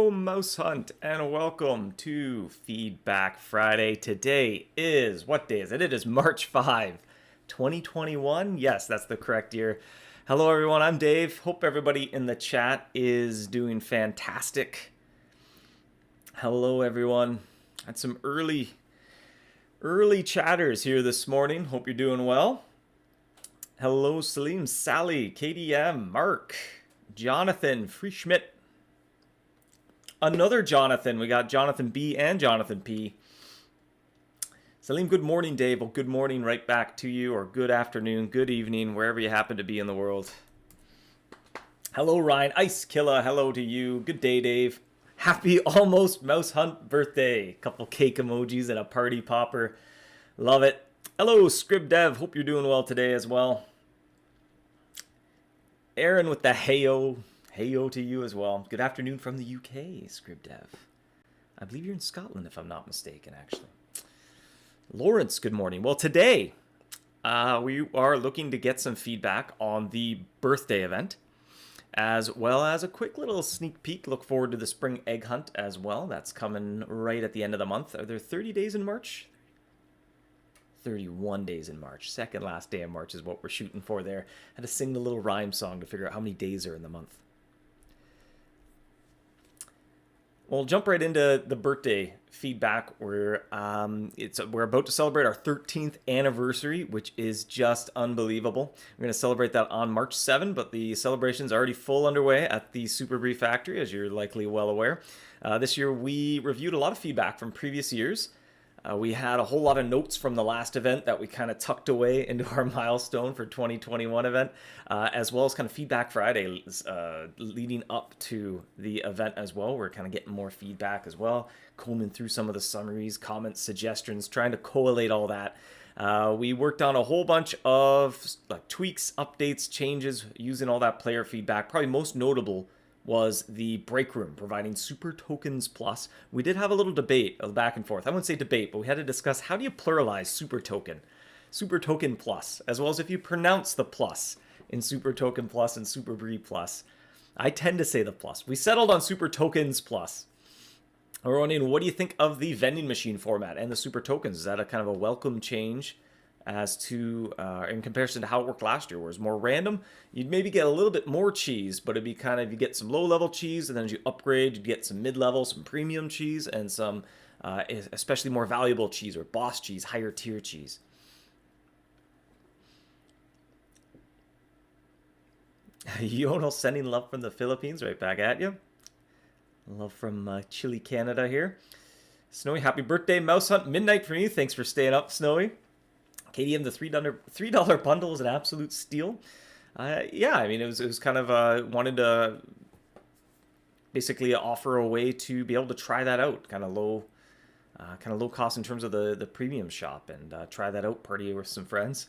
Hello, Mouse Hunt, and welcome to Feedback Friday. Today is, what day is it? It is March 5, 2021. Yes, that's the correct year. Hello, everyone. I'm Dave. Hope everybody in the chat is doing fantastic. Hello, everyone. Had some early chatters here this morning. Hope you're doing well. Hello, Salim, Sally, KDM, Mark, Jonathan, Free Schmidt. Another Jonathan. We got Jonathan B and Jonathan P. Salim, good morning, Dave. Well, good morning right back to you, or good afternoon, good evening, wherever you happen to be in the world. Hello, Ryan. Ice Killer, hello to you. Good day, Dave. Happy almost Mouse Hunt birthday. Couple cake emojis and a party popper. Love it. Hello, Scrib Dev. Hope you're doing well today as well. Aaron with the heyo. Heyo to you as well. Good afternoon from the UK, Scribdev. I believe you're in Scotland, if I'm not mistaken, actually. Lawrence, good morning. Well, today we are looking to get some feedback on the birthday event, as well as a quick little sneak peek. Look forward to the spring egg hunt as well. That's coming right at the end of the month. Are there 30 days in March? 31 days in March. Second last day of March is what we're shooting for there. Had to sing the little rhyme song to figure out how many days are in the month. We'll jump right into the birthday feedback. We're about to celebrate our 13th anniversary, which is just unbelievable. We're going to celebrate that on March 7, but the celebration's already full underway at the Super Brief Factory, as you're likely well aware. This year, we reviewed a lot of feedback from previous years. We had a whole lot of notes from the last event that we kind of tucked away into our milestone for 2021 event, as well as kind of Feedback Friday leading up to the event as well. We're kind of getting more feedback as well, combing through some of the summaries, comments, suggestions, trying to collate all that. We worked on a whole bunch of tweaks, updates, changes, using all that player feedback. Probably most notable was the break room, providing Super Tokens Plus. We did have a little debate, back and forth. I wouldn't say debate, but we had to discuss how do you pluralize Super Token? Super Token Plus, as well as if you pronounce the plus in Super Token Plus and Super Brief Plus. I tend to say the plus. We settled on Super Tokens Plus. We're wondering, what do you think of the vending machine format and the Super Tokens? Is that a kind of a welcome change as to, in comparison to how it worked last year, where it's more random? You'd maybe get a little bit more cheese, but it'd be kind of, you get some low-level cheese, and then as you upgrade, you'd get some mid-level, some premium cheese, and some especially more valuable cheese, or boss cheese, higher tier cheese. Yono sending love from the Philippines right back at you. Love from Chile, Canada here. Snowy, happy birthday, Mouse Hunt. Midnight for you. Thanks for staying up, Snowy. KDM, the $3 bundle is an absolute steal. Yeah, I mean, it was kind of wanted to basically offer a way to be able to try that out, kind of low cost in terms of the premium shop, and try that out, party with some friends.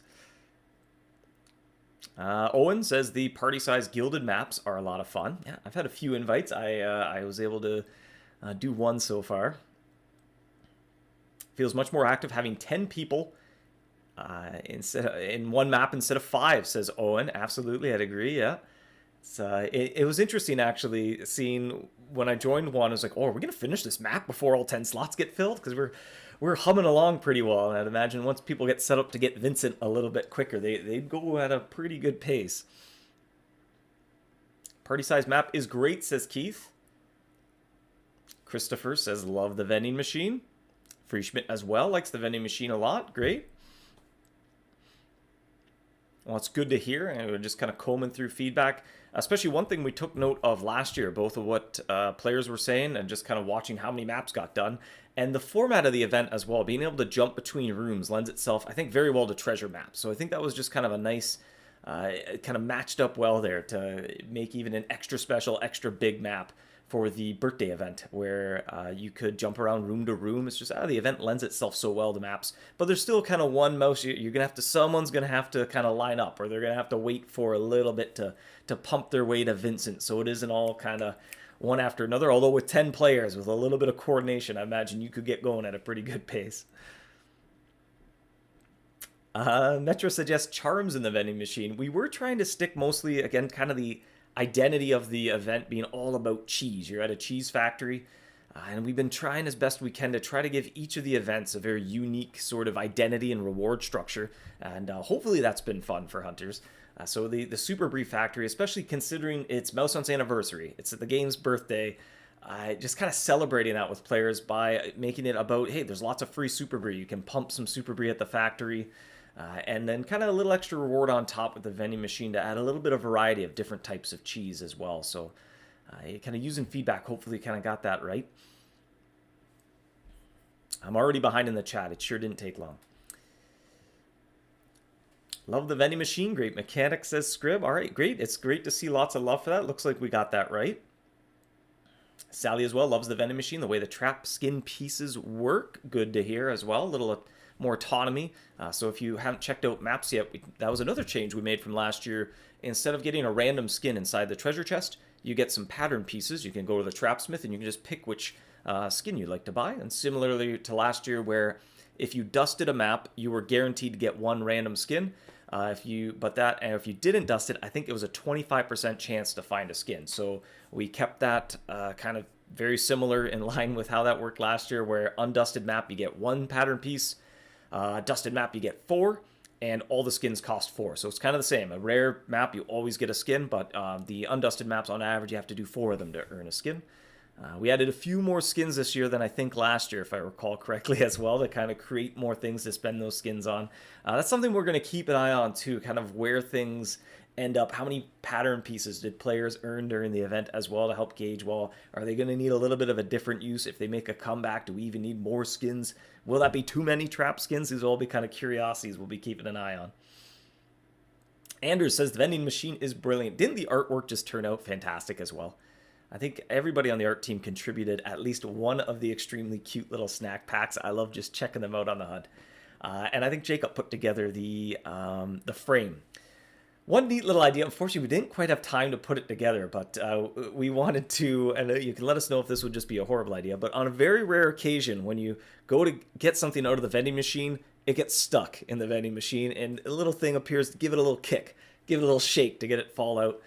Owen says the party size gilded maps are a lot of fun. Yeah, I've had a few invites. I was able to do one so far. Feels much more active having 10 people in one map instead of 5, says Owen. Absolutely, I'd agree. Yeah, it was interesting actually seeing when I joined one. I was like, oh, are we gonna finish this map before all 10 slots get filled? Because we're humming along pretty well, and I'd imagine once people get set up to get Vincent a little bit quicker, they'd go at a pretty good pace. Party size map is great, says Keith. Christopher says love the vending machine. Free Schmidt as well likes the vending machine a lot. Great. Well, it's good to hear, and we're just kind of combing through feedback. Especially one thing we took note of last year, both of what players were saying and just kind of watching how many maps got done. And the format of the event as well, being able to jump between rooms lends itself, I think, very well to treasure maps. So I think that was just kind of a nice, kind of matched up well there to make even an extra special, extra big map for the birthday event, where you could jump around room to room. It's just, the event lends itself so well to maps, but there's still kind of one mouse. You're gonna have to, someone's gonna have to kind of line up, or they're gonna have to wait for a little bit to pump their way to Vincent, so it isn't all kind of one after another. Although with 10 players, with a little bit of coordination, I imagine you could get going at a pretty good pace. Metro suggests charms in the vending machine. We were trying to stick mostly, again, kind of the identity of the event being all about cheese. You're at a cheese factory, and we've been trying as best we can to try to give each of the events a very unique sort of identity and reward structure, and hopefully that's been fun for hunters. So the Super Brie Factory, especially considering it's MouseHunt's anniversary, it's the game's birthday, just kind of celebrating that with players by making it about, hey, there's lots of free Super Brie. You can pump some Super Brie at the factory, and then kind of a little extra reward on top with the vending machine to add a little bit of variety of different types of cheese as well. So kind of using feedback, hopefully kind of got that right. I'm already behind in the chat. It sure didn't take long. Love the vending machine. Great mechanics, says Scrib. All right, great. It's great to see lots of love for that. Looks like we got that right. Sally as well loves the vending machine, the way the trap skin pieces work. Good to hear as well. A little more autonomy. So if you haven't checked out maps yet, that was another change we made from last year. Instead of getting a random skin inside the treasure chest, you get some pattern pieces. You can go to the trapsmith and you can just pick which skin you'd like to buy. And similarly to last year, where if you dusted a map, you were guaranteed to get one random skin. If you didn't dust it, I think it was a 25% chance to find a skin. So we kept that kind of very similar in line with how that worked last year, where undusted map you get one pattern piece, dusted map you get 4, and all the skins cost 4. So it's kind of the same. A rare map you always get a skin, but the undusted maps on average you have to do 4 of them to earn a skin. We added a few more skins this year than I think last year, if I recall correctly, as well, to kind of create more things to spend those skins on. That's something we're going to keep an eye on, too, kind of where things end up. How many pattern pieces did players earn during the event as well, to help gauge, well, are they going to need a little bit of a different use? If they make a comeback, do we even need more skins? Will that be too many trap skins? These will all be kind of curiosities we'll be keeping an eye on. Anders says the vending machine is brilliant. Didn't the artwork just turn out fantastic as well? I think everybody on the art team contributed at least one of the extremely cute little snack packs. I love just checking them out on the hunt. And I think Jacob put together the frame. One neat little idea. Unfortunately, we didn't quite have time to put it together, but we wanted to, and you can let us know if this would just be a horrible idea, but on a very rare occasion, when you go to get something out of the vending machine, it gets stuck in the vending machine, and a little thing appears to give it a little kick, give it a little shake to get it fall out.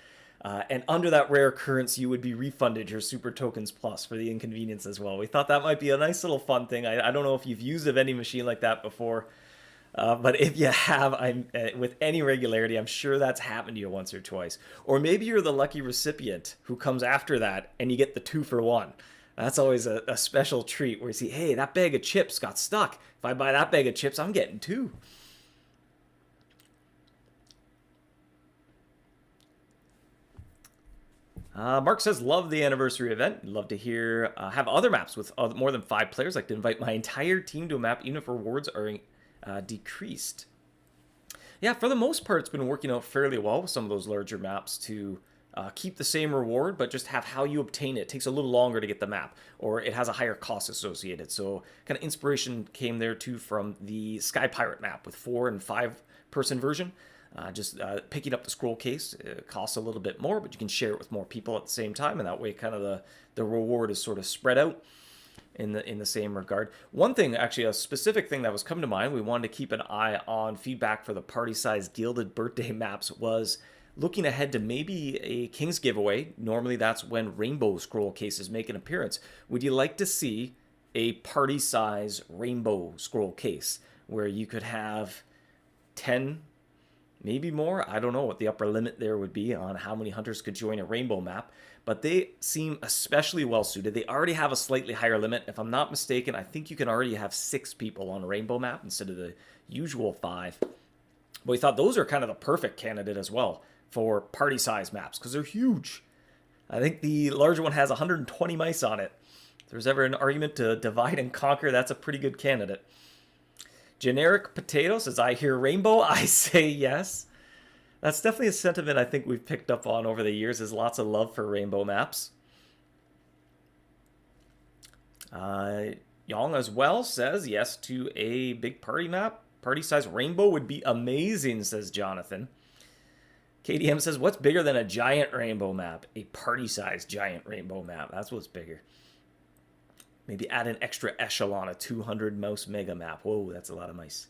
And under that rare occurrence, you would be refunded your Super Tokens Plus for the inconvenience as well. We thought that might be a nice little fun thing. I don't know if you've used a vending machine like that before, but if you have, with any regularity, I'm sure that's happened to you once or twice. Or maybe you're the lucky recipient who comes after that and you get the 2-for-1. That's always a special treat where you see, hey, that bag of chips got stuck. If I buy that bag of chips, I'm getting 2. Mark says, love the anniversary event. Love to hear, have other maps with more than 5 players. Like to invite my entire team to a map, even if rewards are decreased. Yeah, for the most part, it's been working out fairly well with some of those larger maps to keep the same reward, but just have how you obtain it. It takes a little longer to get the map, or it has a higher cost associated. So kind of inspiration came there too from the Sky Pirate map with 4 and 5 person version. Picking up the scroll case costs a little bit more, but you can share it with more people at the same time, and that way kind of the reward is sort of spread out in the same regard. One thing, actually, a specific thing that was coming to mind, we wanted to keep an eye on feedback for the party size gilded birthday maps, was looking ahead to maybe a King's giveaway. Normally that's when rainbow scroll cases make an appearance. Would you like to see a party size rainbow scroll case where you could have 10, maybe more? I don't know what the upper limit there would be on how many hunters could join a rainbow map, but they seem especially well suited. They already have a slightly higher limit. If I'm not mistaken, I think you can already have 6 people on a rainbow map instead of the usual 5. But we thought those are kind of the perfect candidate as well for party size maps because they're huge. I think the larger one has 120 mice on it. If there's ever an argument to divide and conquer, that's a pretty good candidate. Generic Potato says, I hear rainbow, I say yes. That's definitely a sentiment I think we've picked up on over the years, is lots of love for rainbow maps. Yong as well says yes to a big party map. Party size rainbow would be amazing, says Jonathan. KDM says, what's bigger than a giant rainbow map? A party size giant rainbow map. That's what's bigger. Maybe add an extra echelon, a 200 mouse mega map. Whoa, that's a lot of mice.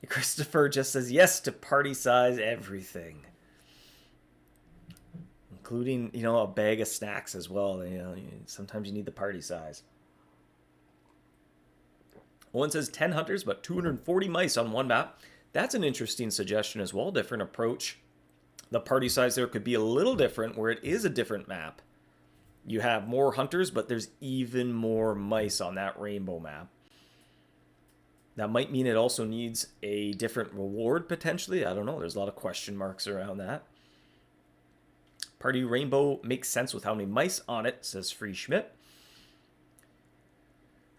Christopher just says yes to party size everything. including, you know, a bag of snacks as well. You know, sometimes you need the party size. One says 10 hunters, but 240 mice on one map. That's an interesting suggestion as well. Different approach. The party size there could be a little different where it is a different map. You have more hunters, but there's even more mice on that rainbow map. That might mean it also needs a different reward, potentially. I don't know. There's a lot of question marks around that. Party rainbow makes sense with how many mice on it, says Free Schmidt.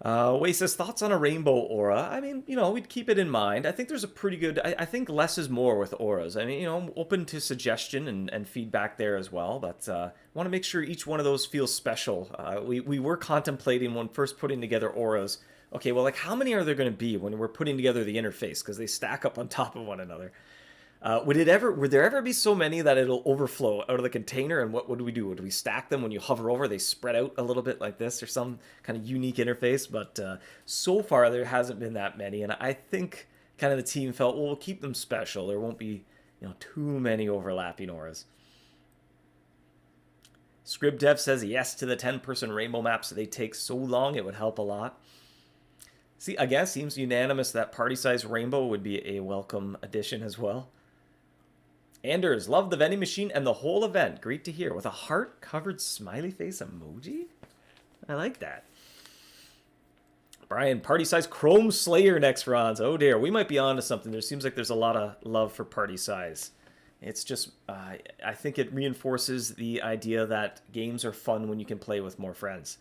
Way says, thoughts on a rainbow aura? I mean, you know, we'd keep it in mind. I think there's a pretty good... I think less is more with auras. I mean, you know, I'm open to suggestion and feedback there as well, but I want to make sure each one of those feels special. We were contemplating when first putting together auras, okay, well, like, how many are there going to be when we're putting together the interface? Because they stack up on top of one another. Would there ever be so many that it'll overflow out of the container? And what would we do? Would we stack them when you hover over? They spread out a little bit like this, or some kind of unique interface. But so far, there hasn't been that many. And I think kind of the team felt, well, we'll keep them special. There won't be, you know, too many overlapping auras. Scrib Dev says yes to the 10-person rainbow maps. They take so long, it would help a lot. See, I guess seems unanimous that party size rainbow would be a welcome addition as well. Anders, love the vending machine and the whole event. Great to hear. With a heart-covered smiley face emoji? I like that. Brian, party size Chrome Slayer next, Franz. Oh dear, we might be on to something. There seems like there's a lot of love for party size. It's just, I think it reinforces the idea that games are fun when you can play with more friends.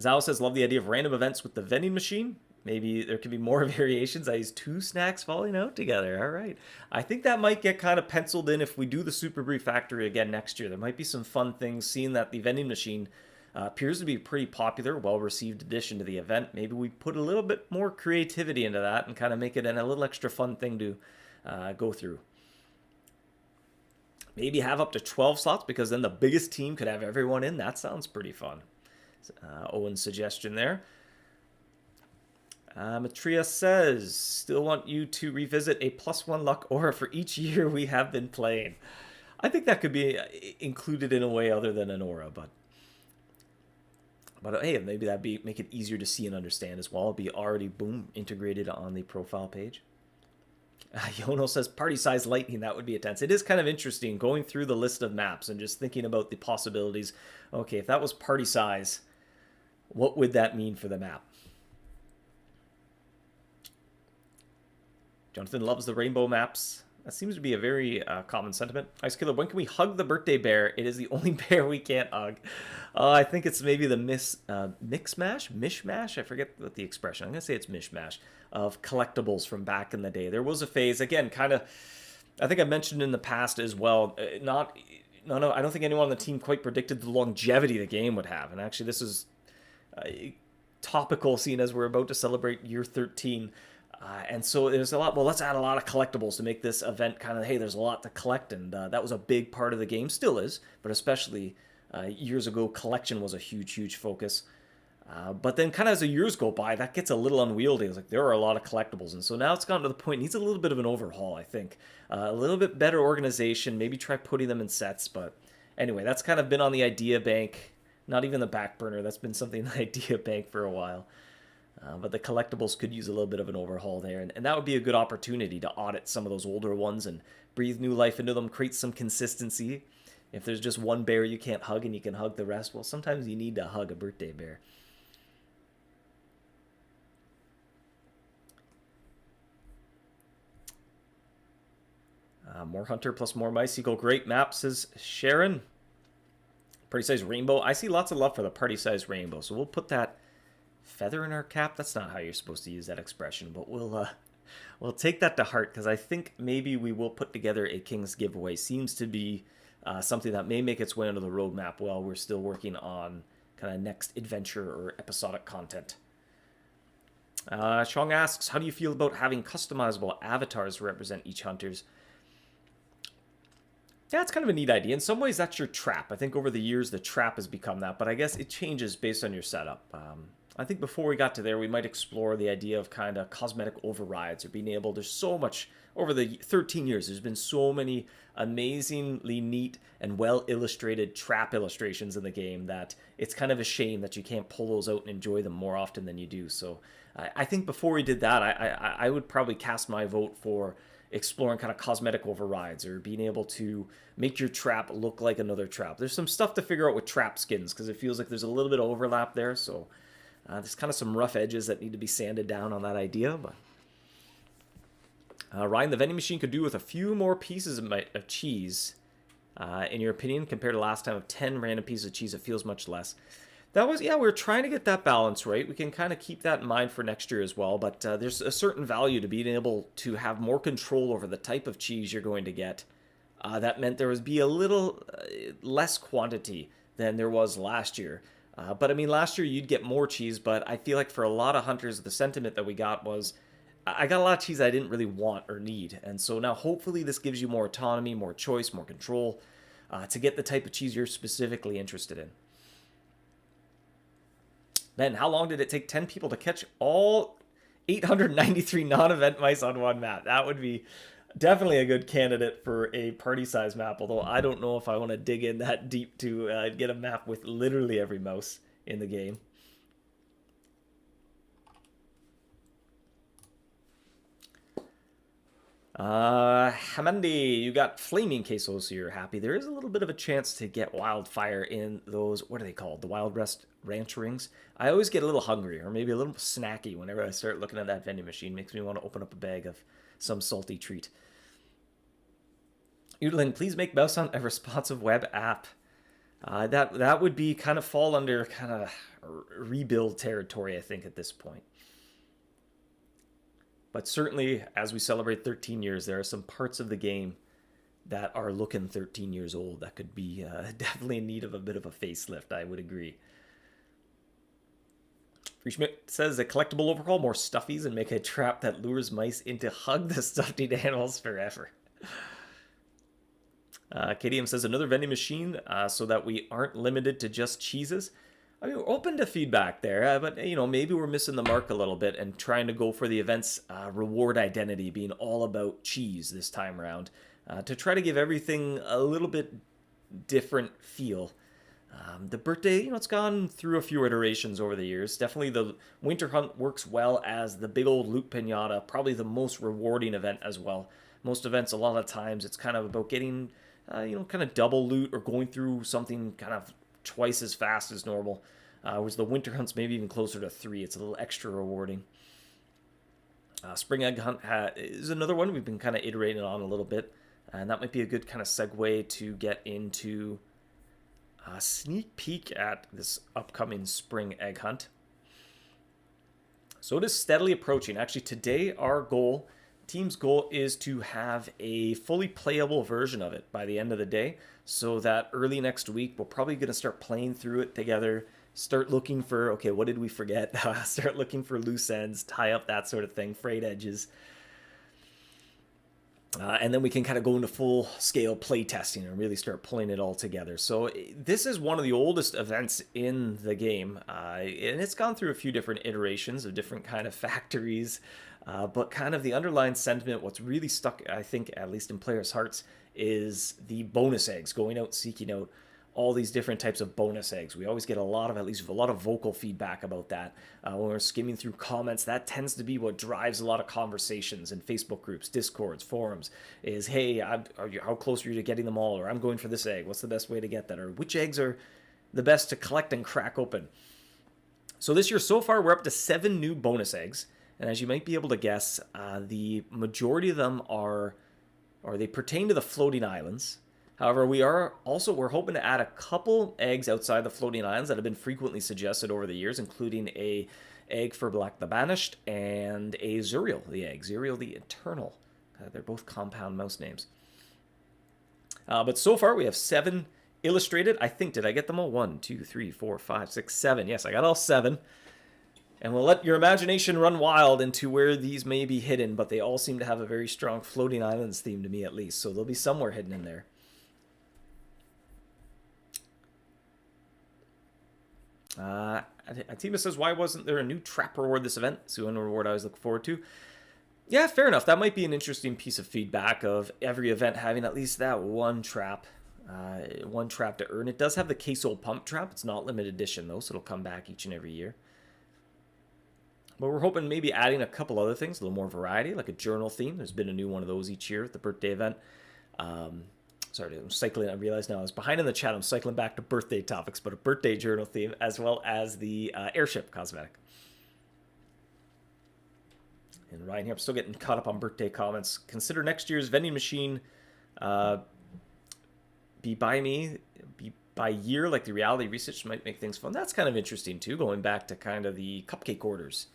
Zao says, love the idea of random events with the vending machine. Maybe there could be more variations. I use 2 snacks falling out together. All right. I think that might get kind of penciled in if we do the Super Brief Factory again next year. There might be some fun things, seeing that the vending machine appears to be a pretty popular, well-received addition to the event. Maybe we put a little bit more creativity into that and kind of make it a little extra fun thing to go through. Maybe have up to 12 slots, because then the biggest team could have everyone in. That sounds pretty fun. Owen's suggestion there. Matria says, still want you to revisit a +1 luck aura for each year we have been playing. I think that could be included in a way other than an aura, but hey, maybe that'd make it easier to see and understand as well. It'd be already, boom, integrated on the profile page. Yono says, party size lightning, that would be intense. It is kind of interesting going through the list of maps and just thinking about the possibilities. Okay, if that was party size, what would that mean for the map? Jonathan loves the rainbow maps. That seems to be a very common sentiment. Ice Killer, when can we hug the birthday bear? It is the only bear we can't hug. I think it's maybe the mishmash? I forget what the expression. I'm going to say it's mishmash of collectibles from back in the day. There was a phase, again, kind of, I think I mentioned in the past as well, I don't think anyone on the team quite predicted the longevity the game would have. And actually, this is topical, seeing as we're about to celebrate year 13. And so there's a lot, well, let's add a lot of collectibles to make this event kind of, hey, there's a lot to collect. And that was a big part of the game, still is, but especially years ago, collection was a huge, huge focus. But then kind of as the years go by, that gets a little unwieldy. It's like there are a lot of collectibles. And so now it's gotten to the point, it needs a little bit of an overhaul, I think. A little bit better organization, maybe try putting them in sets. But anyway, that's kind of been on the idea bank, not even the back burner. That's been something in the idea bank for a while. But the collectibles could use a little bit of an overhaul there. And that would be a good opportunity to audit some of those older ones and breathe new life into them, create some consistency. If there's just one bear you can't hug and you can hug the rest, well, sometimes you need to hug a birthday bear. More hunter plus more mice equal great map, says Sharon. Party size rainbow. I see lots of love for the party size rainbow, so we'll put that feather in our cap. That's not how you're supposed to use that expression, but we'll take that to heart, because I think maybe we will put together a King's giveaway. Seems to be something that may make its way onto the roadmap while we're still working on kind of next adventure or episodic content. Shong asks, how do you feel about having customizable avatars to represent each hunters? Yeah, it's kind of a neat idea. In some ways, that's your trap. I think over the years, the trap has become that, but I guess it changes based on your setup. I think before we got to there, we might explore the idea of kind of cosmetic overrides or being able, there's so much, over the 13 years, there's been so many amazingly neat and well illustrated trap illustrations in the game that it's kind of a shame that you can't pull those out and enjoy them more often than you do. So I think before we did that, I would probably cast my vote for exploring kind of cosmetic overrides or being able to make your trap look like another trap. There's some stuff to figure out with trap skins because it feels like there's a little bit of overlap there. So there's kind of some rough edges that need to be sanded down on that idea. But Ryan, the vending machine could do with a few more pieces of cheese, in your opinion, compared to last time of 10 random pieces of cheese. It feels much less. That was, yeah, we're trying to get that balance right. We can kind of keep that in mind for next year as well, but there's a certain value to being able to have more control over the type of cheese you're going to get. That meant there would be a little less quantity than there was last year. But I mean, last year you'd get more cheese, but I feel like for a lot of hunters, the sentiment that we got was, I got a lot of cheese I didn't really want or need. And so now hopefully this gives you more autonomy, more choice, more control to get the type of cheese you're specifically interested in. Ben, how long did it take 10 people to catch all 893 non-event mice on one map? That would be definitely a good candidate for a party size map, although I don't know if I want to dig in that deep to get a map with literally every mouse in the game. Hamandi, you got flaming quesos, so you're happy. There is a little bit of a chance to get wildfire in those, what are they called? The Wild Rest Ranch rings. I always get a little hungry or maybe a little snacky whenever I start looking at that vending machine. Makes me want to open up a bag of some salty treat. Udlin, please make MouseHunt a responsive web app. That would be kind of fall under kind of rebuild territory, I think, at this point. But certainly, as we celebrate 13 years, there are some parts of the game that are looking 13 years old that could be definitely in need of a bit of a facelift, I would agree. Free Schmidt says a collectible overhaul, more stuffies, and make a trap that lures mice into hug the stuffed animals forever. KDM says another vending machine so that we aren't limited to just cheeses. I mean, we're open to feedback there, but, you know, maybe we're missing the mark a little bit and trying to go for the event's reward identity being all about cheese this time around to try to give everything a little bit different feel. The birthday, you know, it's gone through a few iterations over the years. Definitely the Winter Hunt works well as the big old loot pinata, probably the most rewarding event as well. Most events, a lot of times, it's kind of about getting, you know, kind of double loot or going through something kind of twice as fast as normal. Whereas the Winter Hunt's maybe even closer to 3. It's a little extra rewarding. Spring Egg Hunt is another one we've been kind of iterating on a little bit. And that might be a good kind of segue to get into a sneak peek at this upcoming Spring Egg Hunt. So it is steadily approaching. Actually, today our goal, team's goal, is to have a fully playable version of it by the end of the day. So that early next week, we're probably going to start playing through it together. Start looking for, okay, what did we forget? Start looking for loose ends, tie up that sort of thing, frayed edges. And then we can kind of go into full-scale play testing and really start pulling it all together. So this is one of the oldest events in the game, and it's gone through a few different iterations of different kind of factories, but kind of the underlying sentiment, what's really stuck, I think, at least in players' hearts, is the bonus eggs, going out, seeking out all these different types of bonus eggs. We always get a lot of vocal feedback about that. When we're skimming through comments, that tends to be what drives a lot of conversations in Facebook groups, Discords, forums, is, hey, how close are you to getting them all? Or I'm going for this egg. What's the best way to get that? Or which eggs are the best to collect and crack open? So this year, so far, we're up to 7 new bonus eggs. And as you might be able to guess, the majority of them they pertain to the floating islands. However, we're hoping to add a couple eggs outside the floating islands that have been frequently suggested over the years, including a egg for Black the Banished and a Zuriel the egg, Zuriel the Eternal. They're both compound mouse names. But so far we have 7 illustrated. I think, did I get them all? 1, 2, 3, 4, 5, 6, 7. Yes, I got all 7. And we'll let your imagination run wild into where these may be hidden, but they all seem to have a very strong floating islands theme to me at least, so they'll be somewhere hidden in there. Atima says, why wasn't there a new trap reward this event? It's the one reward I was looking forward to. Yeah, fair enough. That might be an interesting piece of feedback of every event having at least that one trap to earn. It does have the queso pump trap. It's not limited edition, though, so it'll come back each and every year. But we're hoping maybe adding a couple other things, a little more variety, like a journal theme. There's been a new one of those each year at the birthday event. Sorry, I'm cycling. I realize now I was behind in the chat. I'm cycling back to birthday topics, but a birthday journal theme as well as the airship cosmetic. And Ryan here, I'm still getting caught up on birthday comments. Consider next year's vending machine be by year, like the reality research might make things fun. That's kind of interesting too, going back to kind of the cupcake orders.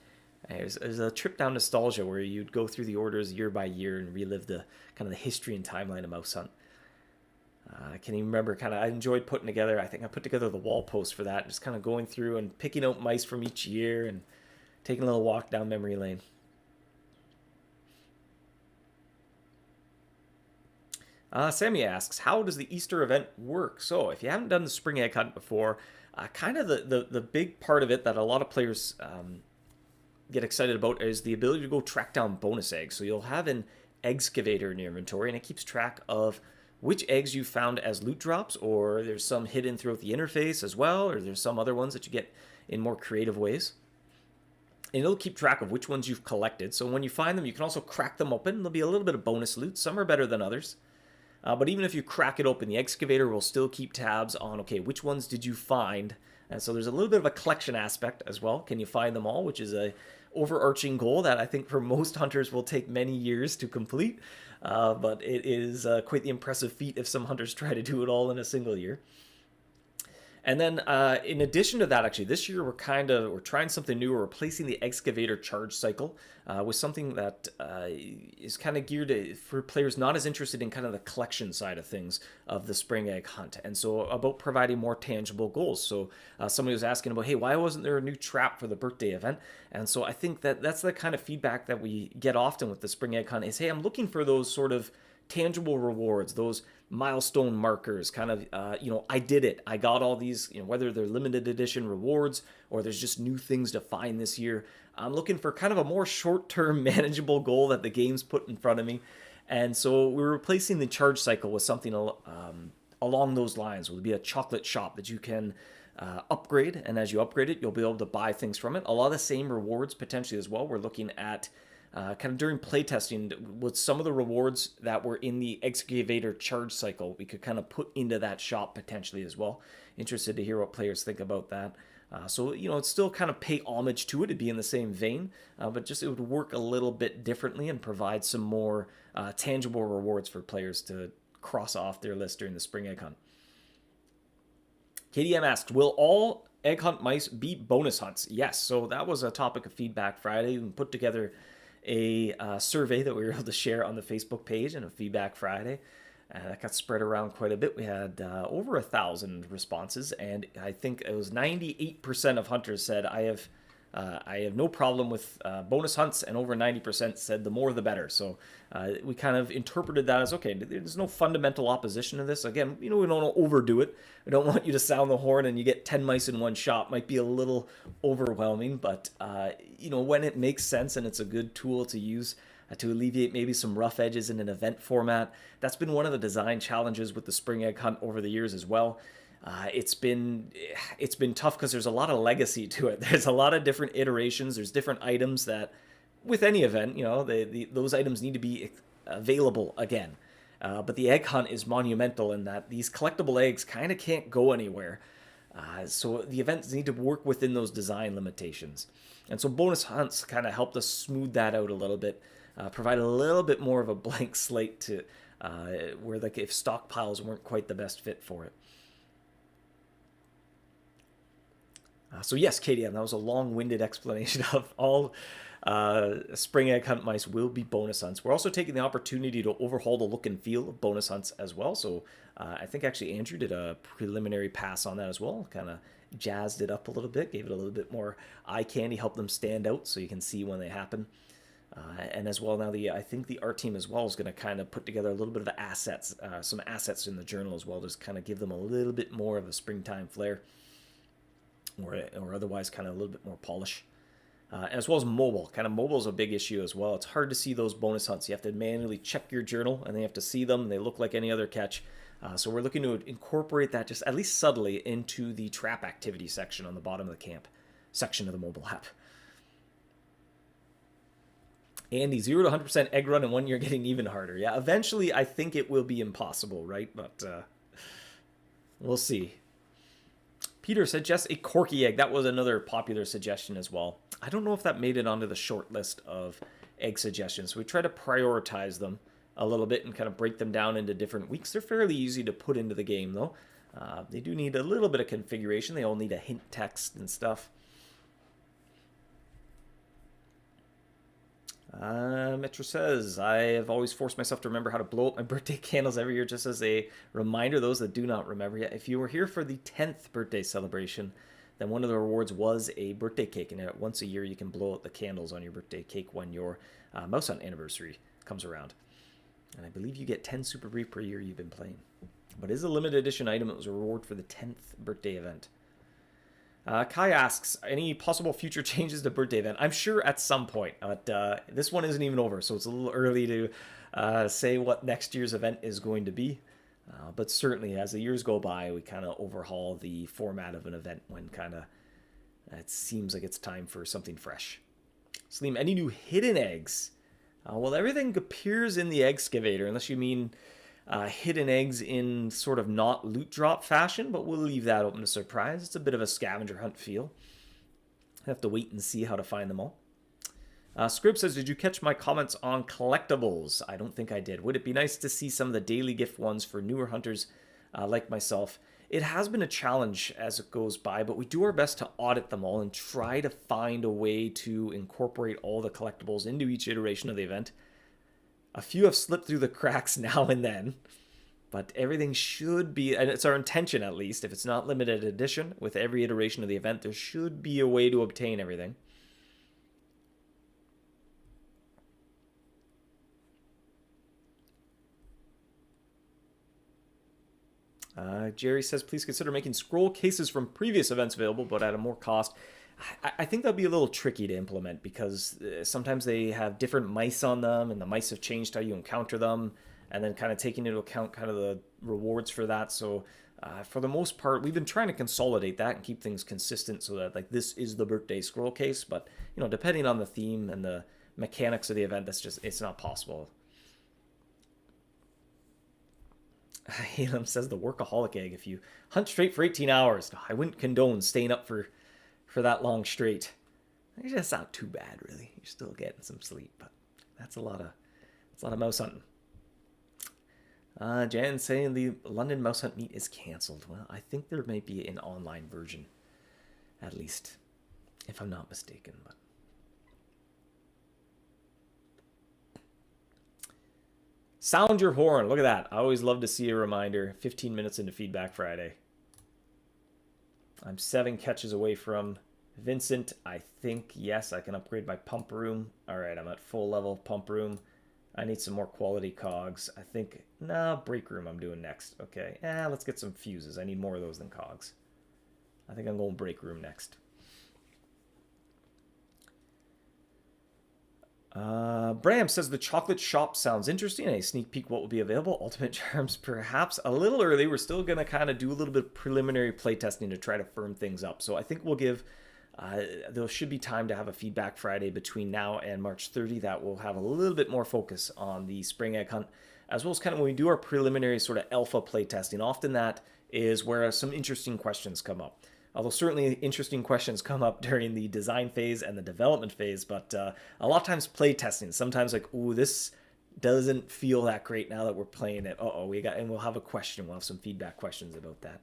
There's a trip down nostalgia where you'd go through the orders year by year and relive the kind of the history and timeline of MouseHunt. I can even remember I enjoyed putting together, I think I put together the wall post for that, just kind of going through and picking out mice from each year and taking a little walk down memory lane. Sammy asks, how does the Easter event work? So if you haven't done the spring egg hunt before, kind of the big part of it that a lot of players get excited about is the ability to go track down bonus eggs. So you'll have an excavator in your inventory, and it keeps track of which eggs you found as loot drops, or there's some hidden throughout the interface as well, or there's some other ones that you get in more creative ways. And it'll keep track of which ones you've collected. So when you find them, you can also crack them open. There'll be a little bit of bonus loot. Some are better than others. But even if you crack it open, the excavator will still keep tabs on, okay, which ones did you find? And so there's a little bit of a collection aspect as well. Can you find them all? Which is a overarching goal that I think for most hunters will take many years to complete. But it is quite the impressive feat if some hunters try to do it all in a single year. And then in addition to that, actually, this year we're trying something new. We're replacing the excavator charge cycle with something that is kind of geared for players not as interested in kind of the collection side of things of the spring egg hunt. And so about providing more tangible goals. So somebody was asking about, hey, why wasn't there a new trap for the birthday event? And so I think that that's the kind of feedback that we get often with the spring egg hunt is, hey, I'm looking for those sort of tangible rewards, those milestone markers, kind of, I did it. I got all these, whether they're limited edition rewards or there's just new things to find this year. I'm looking for kind of a more short-term manageable goal that the game's put in front of me. And so we're replacing the charge cycle with something along those lines. It would be a chocolate shop that you can upgrade. And as you upgrade it, you'll be able to buy things from it. A lot of the same rewards potentially as well. We're looking at kind of during playtesting with some of the rewards that were in the excavator charge cycle, we could kind of put into that shop potentially as well. Interested to hear what players think about that. So, it's still kind of pay homage to it. It'd be in the same vein, but just it would work a little bit differently and provide some more tangible rewards for players to cross off their list during the spring egg hunt. KDM asks, will all egg hunt mice be bonus hunts? Yes. So that was a topic of feedback Friday. We put together a survey that we were able to share on the Facebook page and a feedback Friday. That got spread around quite a bit. We had over 1,000 responses, and I think it was 98% of hunters said, I have no problem with bonus hunts, and over 90% said the more the better. So we kind of interpreted that as, okay, there's no fundamental opposition to this. Again, we don't want to overdo it. We don't want you to sound the horn and you get 10 mice in one shot. Might be a little overwhelming, but when it makes sense and it's a good tool to use to alleviate maybe some rough edges in an event format. That's been one of the design challenges with the spring egg hunt over the years as well. It's been tough because there's a lot of legacy to it. There's a lot of different iterations. There's different items that, with any event, those items need to be available again. But the egg hunt is monumental in that these collectible eggs kind of can't go anywhere. So the events need to work within those design limitations. And so bonus hunts kind of helped us smooth that out a little bit, provide a little bit more of a blank slate to where, like, if stockpiles weren't quite the best fit for it. So yes, KDM, that was a long-winded explanation of all spring egg hunt mice will be bonus hunts. We're also taking the opportunity to overhaul the look and feel of bonus hunts as well. So I think actually Andrew did a preliminary pass on that as well, kind of jazzed it up a little bit, gave it a little bit more eye candy, helped them stand out so you can see when they happen. And as well, now I think the art team as well is going to kind of put together a little bit of assets, some assets in the journal as well, just kind of give them a little bit more of a springtime flair. or otherwise kind of a little bit more polish. As well as mobile. Kind of mobile is a big issue as well. It's hard to see those bonus hunts. You have to manually check your journal, and then you have to see them, and they look like any other catch. So we're looking to incorporate that just at least subtly into the trap activity section on the bottom of the camp section of the mobile app. Andy, 0 to 100% egg run in 1 year getting even harder. Yeah, eventually I think it will be impossible, right? But we'll see. Peter suggests a corky egg. That was another popular suggestion as well. I don't know if that made it onto the short list of egg suggestions. So we try to prioritize them a little bit and kind of break them down into different weeks. They're fairly easy to put into the game, though. They do need a little bit of configuration. They all need a hint text and stuff. Metro says, I have always forced myself to remember how to blow up my birthday candles every year, just as a reminder, those that do not remember yet. If you were here for the 10th birthday celebration, then one of the rewards was a birthday cake. And once a year, you can blow out the candles on your birthday cake when your MouseHunt anniversary comes around. And I believe you get 10 Super Brief per year you've been playing. But it is a limited edition item. It was a reward for the 10th birthday event. Kai asks, any possible future changes to birthday event? I'm sure at some point, but this one isn't even over, so it's a little early to say what next year's event is going to be. But certainly, as the years go by, we kind of overhaul the format of an event when kind of it seems like it's time for something fresh. Slim, any new hidden eggs? Well, everything appears in the excavator, unless you mean hidden eggs in sort of not loot drop fashion, but we'll leave that open to surprise. It's a bit of a scavenger hunt feel. I have to wait and see how to find them all. Scrib says, did you catch my comments on collectibles? I don't think I did. Would it be nice to see some of the daily gift ones for newer hunters like myself? It has been a challenge as it goes by, but we do our best to audit them all and try to find a way to incorporate all the collectibles into each iteration of the event. A few have slipped through the cracks now and then, but everything should be, and it's our intention at least, if it's not limited edition, with every iteration of the event, there should be a way to obtain everything. Jerry says, please consider making scroll cases from previous events available, but at a more cost. I think that'll be a little tricky to implement because sometimes they have different mice on them and the mice have changed how you encounter them, and then kind of taking into account kind of the rewards for that. So for the most part, we've been trying to consolidate that and keep things consistent so that like this is the birthday scroll case, but you know, depending on the theme and the mechanics of the event, it's not possible. Halem says the workaholic egg. If you hunt straight for 18 hours, I wouldn't condone staying up for that long straight. It's just not too bad, really. You're still getting some sleep, but that's a lot of mouse hunting. Jan saying the London mouse hunt meet is cancelled. Well, I think there may be an online version, at least, if I'm not mistaken. But sound your horn. Look at that. I always love to see a reminder. 15 minutes into Feedback Friday. I'm 7 catches away from Vincent. I think, yes, I can upgrade my pump room. All right, I'm at full level pump room. I need some more quality cogs. I think, no, break room I'm doing next. Okay, let's get some fuses. I need more of those than cogs. I think I'm going break room next. Bram says the chocolate shop sounds interesting. A sneak peek what will be available. Ultimate Charms perhaps a little early. We're still going to kind of do a little bit of preliminary playtesting to try to firm things up. So I think we'll give, there should be time to have a Feedback Friday between now and March 30 that will have a little bit more focus on the spring egg hunt, as well as kind of when we do our preliminary sort of alpha playtesting. Often that is where some interesting questions come up. Although certainly interesting questions come up during the design phase and the development phase, but a lot of times play testing, sometimes like, ooh, this doesn't feel that great now that we're playing it. And we'll have a question. We'll have some feedback questions about that.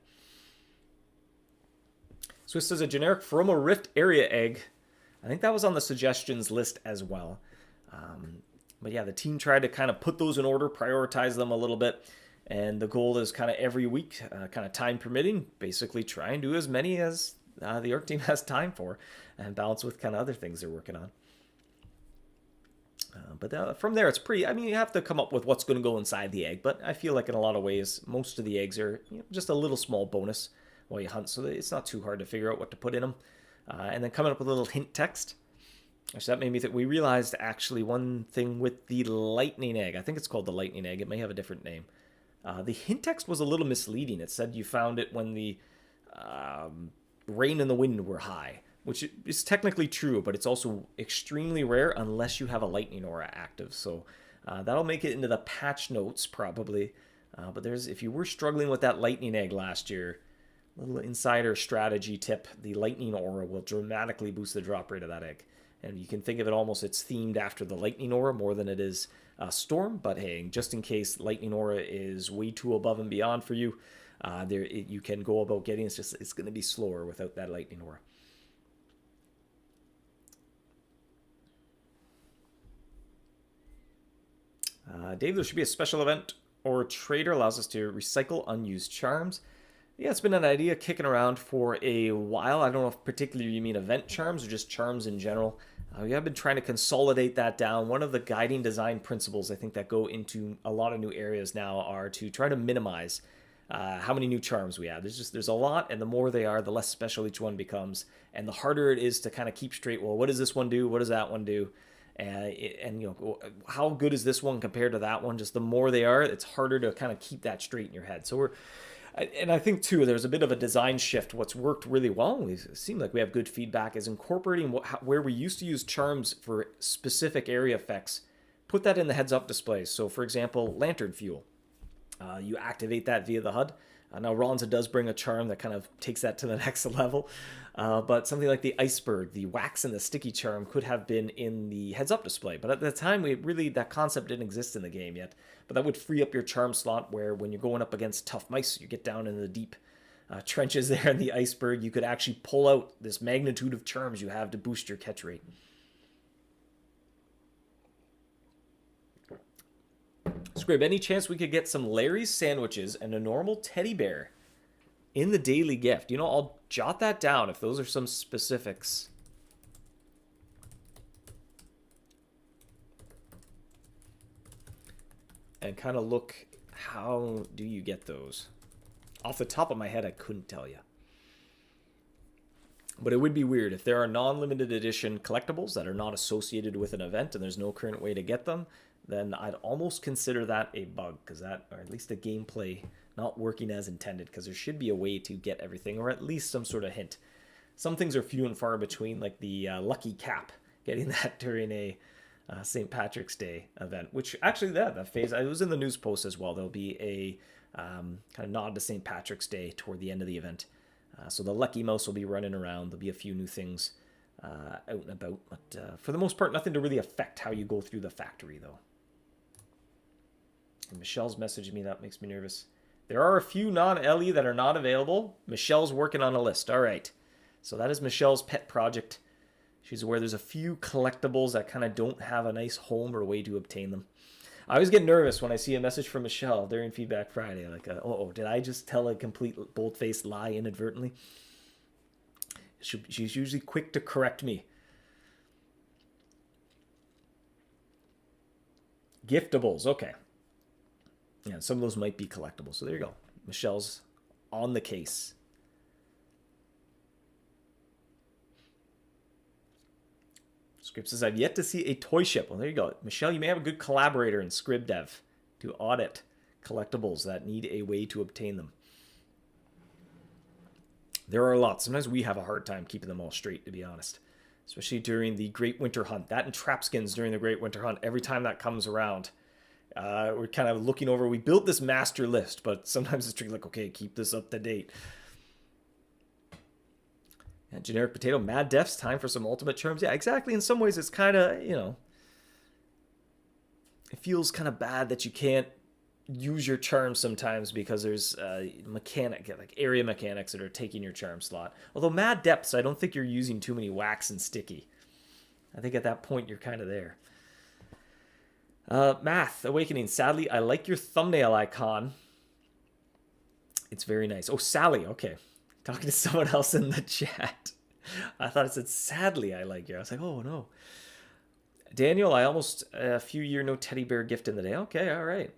Swiss says a generic Froma Rift area egg. I think that was on the suggestions list as well. But yeah, the team tried to kind of put those in order, prioritize them a little bit. And the goal is kind of every week, kind of time permitting, basically try and do as many as the ARC team has time for and balance with kind of other things they're working on. But from there, it's pretty, I mean, you have to come up with what's going to go inside the egg. But I feel like in a lot of ways, most of the eggs are just a little small bonus while you hunt, so it's not too hard to figure out what to put in them. And then coming up with a little hint text. So that made me think. We realized actually one thing with the lightning egg. I think it's called the lightning egg. It may have a different name. The hint text was a little misleading. It said you found it when the rain and the wind were high, which is technically true, but it's also extremely rare unless you have a lightning aura active. So that'll make it into the patch notes probably. But if you were struggling with that lightning egg last year, little insider strategy tip: the lightning aura will dramatically boost the drop rate of that egg. And you can think of it almost, it's themed after the lightning aura more than it is storm. But hey, just in case lightning aura is way too above and beyond for you, you can go about getting it. It's going to be slower without that lightning aura. Dave, there should be a special event or trader allows us to recycle unused charms. Yeah, it's been an idea kicking around for a while. I don't know if particularly you mean event charms or just charms in general. We have been trying to consolidate that down. One of the guiding design principles I think that go into a lot of new areas now are to try to minimize how many new charms we have. There's a lot, and the more they are, the less special each one becomes, and the harder it is to kind of keep straight. Well, what does this one do? What does that one do? And you know, how good is this one compared to that one? Just the more they are, it's harder to kind of keep that straight in your head. So I think too, there's a bit of a design shift. What's worked really well, and it seemed like we have good feedback, is incorporating where we used to use charms for specific area effects, put that in the heads-up displays. So for example, lantern fuel. You activate that via the HUD. Now Ronza does bring a charm that kind of takes that to the next level, but something like the iceberg, the wax and the sticky charm could have been in the heads-up display. But at the time, that concept didn't exist in the game yet. But that would free up your charm slot where when you're going up against tough mice, you get down in the deep trenches there in the iceberg, you could actually pull out this magnitude of charms you have to boost your catch rate. Scrib, any chance we could get some Larry's sandwiches and a normal teddy bear in the daily gift? You know, I'll jot that down if those are some specifics. And kind of look, how do you get those? Off the top of my head, I couldn't tell you. But it would be weird if there are non-limited edition collectibles that are not associated with an event and there's no current way to get them, then I'd almost consider that a bug, because that, or at least a gameplay not working as intended, because there should be a way to get everything, or at least some sort of hint. Some things are few and far between, like the lucky cap, getting that during a St. Patrick's Day event, which actually that phase, it was in the news post as well. There'll be a kind of nod to St. Patrick's Day toward the end of the event. So the lucky mouse will be running around. There'll be a few new things out and about, but for the most part, nothing to really affect how you go through the factory, though. And Michelle's messaging me. That makes me nervous. There are a few non-LE that are not available. Michelle's working on a list. All right. So that is Michelle's pet project. She's aware there's a few collectibles that kind of don't have a nice home or way to obtain them. I always get nervous when I see a message from Michelle during Feedback Friday. Like, oh, did I just tell a complete bold-faced lie inadvertently? She's usually quick to correct me. Giftables. Okay. Yeah, some of those might be collectibles. So there you go. Michelle's on the case. Script says, I've yet to see a toy ship. Well, there you go. Michelle, you may have a good collaborator in ScribDev to audit collectibles that need a way to obtain them. There are a lot. Sometimes we have a hard time keeping them all straight, to be honest. Especially during the Great Winter Hunt. That and trap skins during the Great Winter Hunt. Every time that comes around, we're kind of looking over. We built this master list, but sometimes it's tricky. Like, okay, keep this up to date. And generic potato, Mad Def's time for some ultimate charms. Yeah, exactly. In some ways, it's kind of, you know, it feels kind of bad that you can't use your charms sometimes because there's like area mechanics that are taking your charm slot. Although Mad Depths, I don't think you're using too many wax and sticky. I think at that point, you're kind of there. Math Awakening. Sadly, I like your thumbnail icon. It's very nice. Oh, Sally. Okay. Talking to someone else in the chat. I thought it said, sadly, I like you. I was like, oh, no. Daniel, I almost a few year no teddy bear gift in the day. Okay, all right.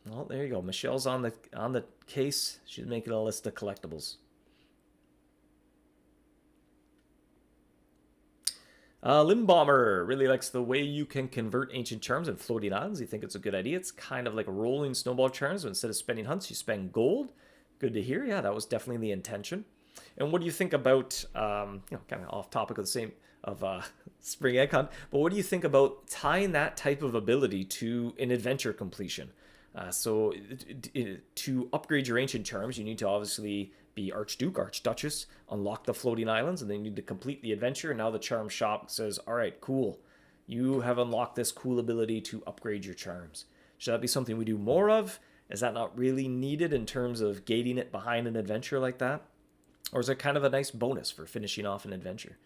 Well, there you go. Michelle's on the case. She's making a list of collectibles. Limbomber really likes the way you can convert ancient charms and floating islands. You think it's a good idea. It's kind of like rolling snowball charms, but instead of spending hunts, you spend gold. Good to hear. Yeah, that was definitely the intention. And what do you think about, kind of off topic of the same of Spring Egg Hunt, but what do you think about tying that type of ability to an adventure completion? So to upgrade your ancient charms, you need to obviously be Archduke, Archduchess, unlock the floating islands, and then you need to complete the adventure. And now the charm shop says, all right, cool. You have unlocked this cool ability to upgrade your charms. Should that be something we do more of? Is that not really needed in terms of gating it behind an adventure like that? Or is it kind of a nice bonus for finishing off an adventure?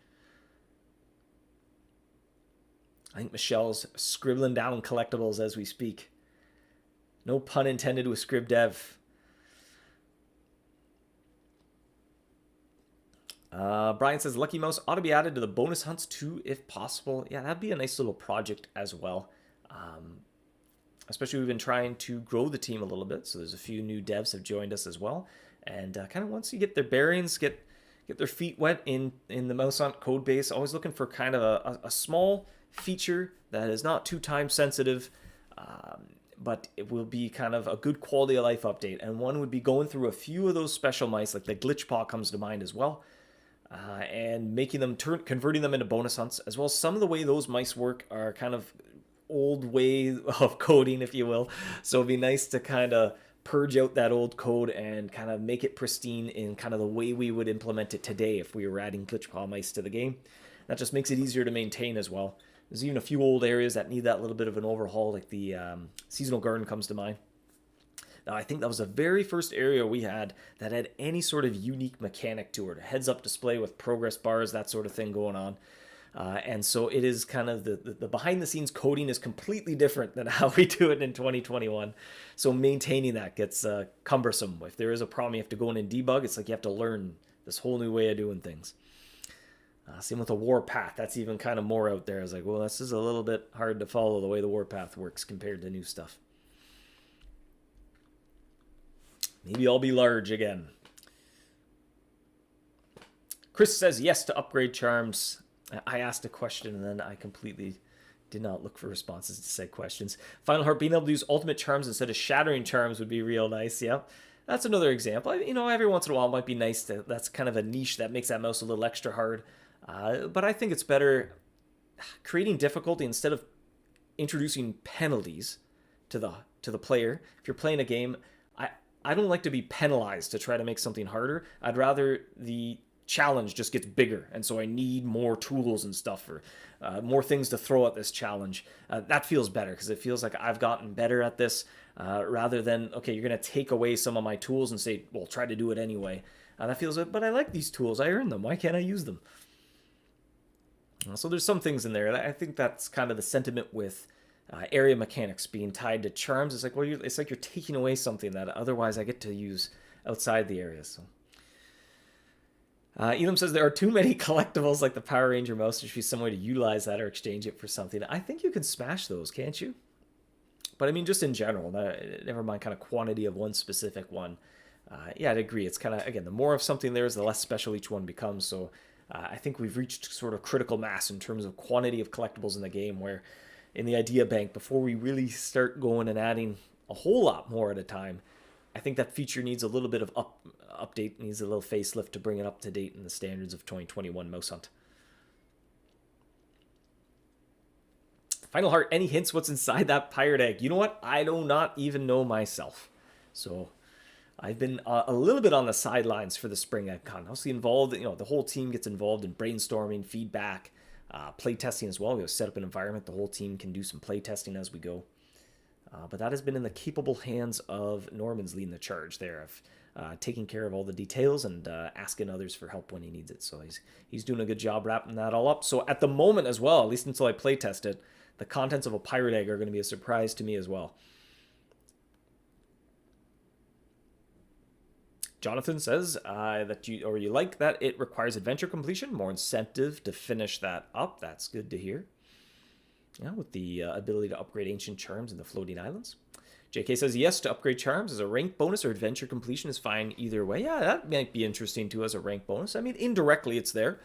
I think Michelle's scribbling down collectibles as we speak. No pun intended with ScribDev. Brian says Lucky Mouse ought to be added to the bonus hunts too, if possible. Yeah, that'd be a nice little project as well. Especially we've been trying to grow the team a little bit, so there's a few new devs have joined us as well. And kind of once you get their bearings, get their feet wet in the MouseHunt code base, always looking for kind of a small feature that is not too time sensitive, but it will be kind of a good quality of life update. And one would be going through a few of those special mice, like the glitch paw comes to mind as well, and making them converting them into bonus hunts, as well as some of the way those mice work are kind of old way of coding, if you will. So it'd be nice to kind of purge out that old code and kind of make it pristine in kind of the way we would implement it today if we were adding glitch paw mice to the game. That just makes it easier to maintain as well. There's even a few old areas that need that little bit of an overhaul, like the seasonal garden comes to mind. Now, I think that was the very first area we had that had any sort of unique mechanic to it. A heads-up display with progress bars, that sort of thing going on. And so it is kind of the behind-the-scenes coding is completely different than how we do it in 2021. So maintaining that gets cumbersome. If there is a problem, you have to go in and debug. It's like you have to learn this whole new way of doing things. Same with the warpath. That's even kind of more out there. I was like, well, this is a little bit hard to follow the way the warpath works compared to new stuff. Maybe I'll be large again. Chris says yes to upgrade charms. I asked a question and then I completely did not look for responses to said questions. Final Heart, being able to use ultimate charms instead of shattering charms would be real nice. Yeah, that's another example. Every once in a while it might be nice to, that's kind of a niche that makes that mouse a little extra hard. But I think it's better creating difficulty instead of introducing penalties to the player. If you're playing a game, I don't like to be penalized to try to make something harder. I'd rather the challenge just gets bigger, and so I need more tools and stuff, or more things to throw at this challenge. That feels better because it feels like I've gotten better at this, rather than, okay, you're going to take away some of my tools and say, well, try to do it anyway. That feels, but I like these tools. I earned them. Why can't I use them? So there's some things in there. I think that's kind of the sentiment with area mechanics being tied to charms. It's like, well, it's like you're taking away something that otherwise I get to use outside the area. So Elam says there are too many collectibles like the Power Ranger mouse. There should be some way to utilize that or exchange it for something. I think you can smash those, can't you? But I mean, just in general, never mind kind of quantity of one specific one. Yeah, I'd agree. It's kind of, again, the more of something there is, the less special each one becomes. So I think we've reached sort of critical mass in terms of quantity of collectibles in the game, where in the idea bank, before we really start going and adding a whole lot more at a time, I think that feature needs a little bit of update, needs a little facelift to bring it up to date in the standards of 2021 MouseHunt. Final Heart, any hints what's inside that pirate egg? You know what? I do not even know myself. So I've been a little bit on the sidelines for the Spring Egg Con. Mostly involved, the whole team gets involved in brainstorming, feedback, play testing as well. We have set up an environment. The whole team can do some play testing as we go. But that has been in the capable hands of Norman's leading the charge there of taking care of all the details and asking others for help when he needs it. So he's doing a good job wrapping that all up. So at the moment as well, at least until I play test it, the contents of a pirate egg are going to be a surprise to me as well. Jonathan says that you like that it requires adventure completion, more incentive to finish that up. That's good to hear. Yeah, with the ability to upgrade ancient charms in the floating islands. JK says yes to upgrade charms as a rank bonus, or adventure completion is fine either way. Yeah, that might be interesting too as a rank bonus. I mean, indirectly it's there.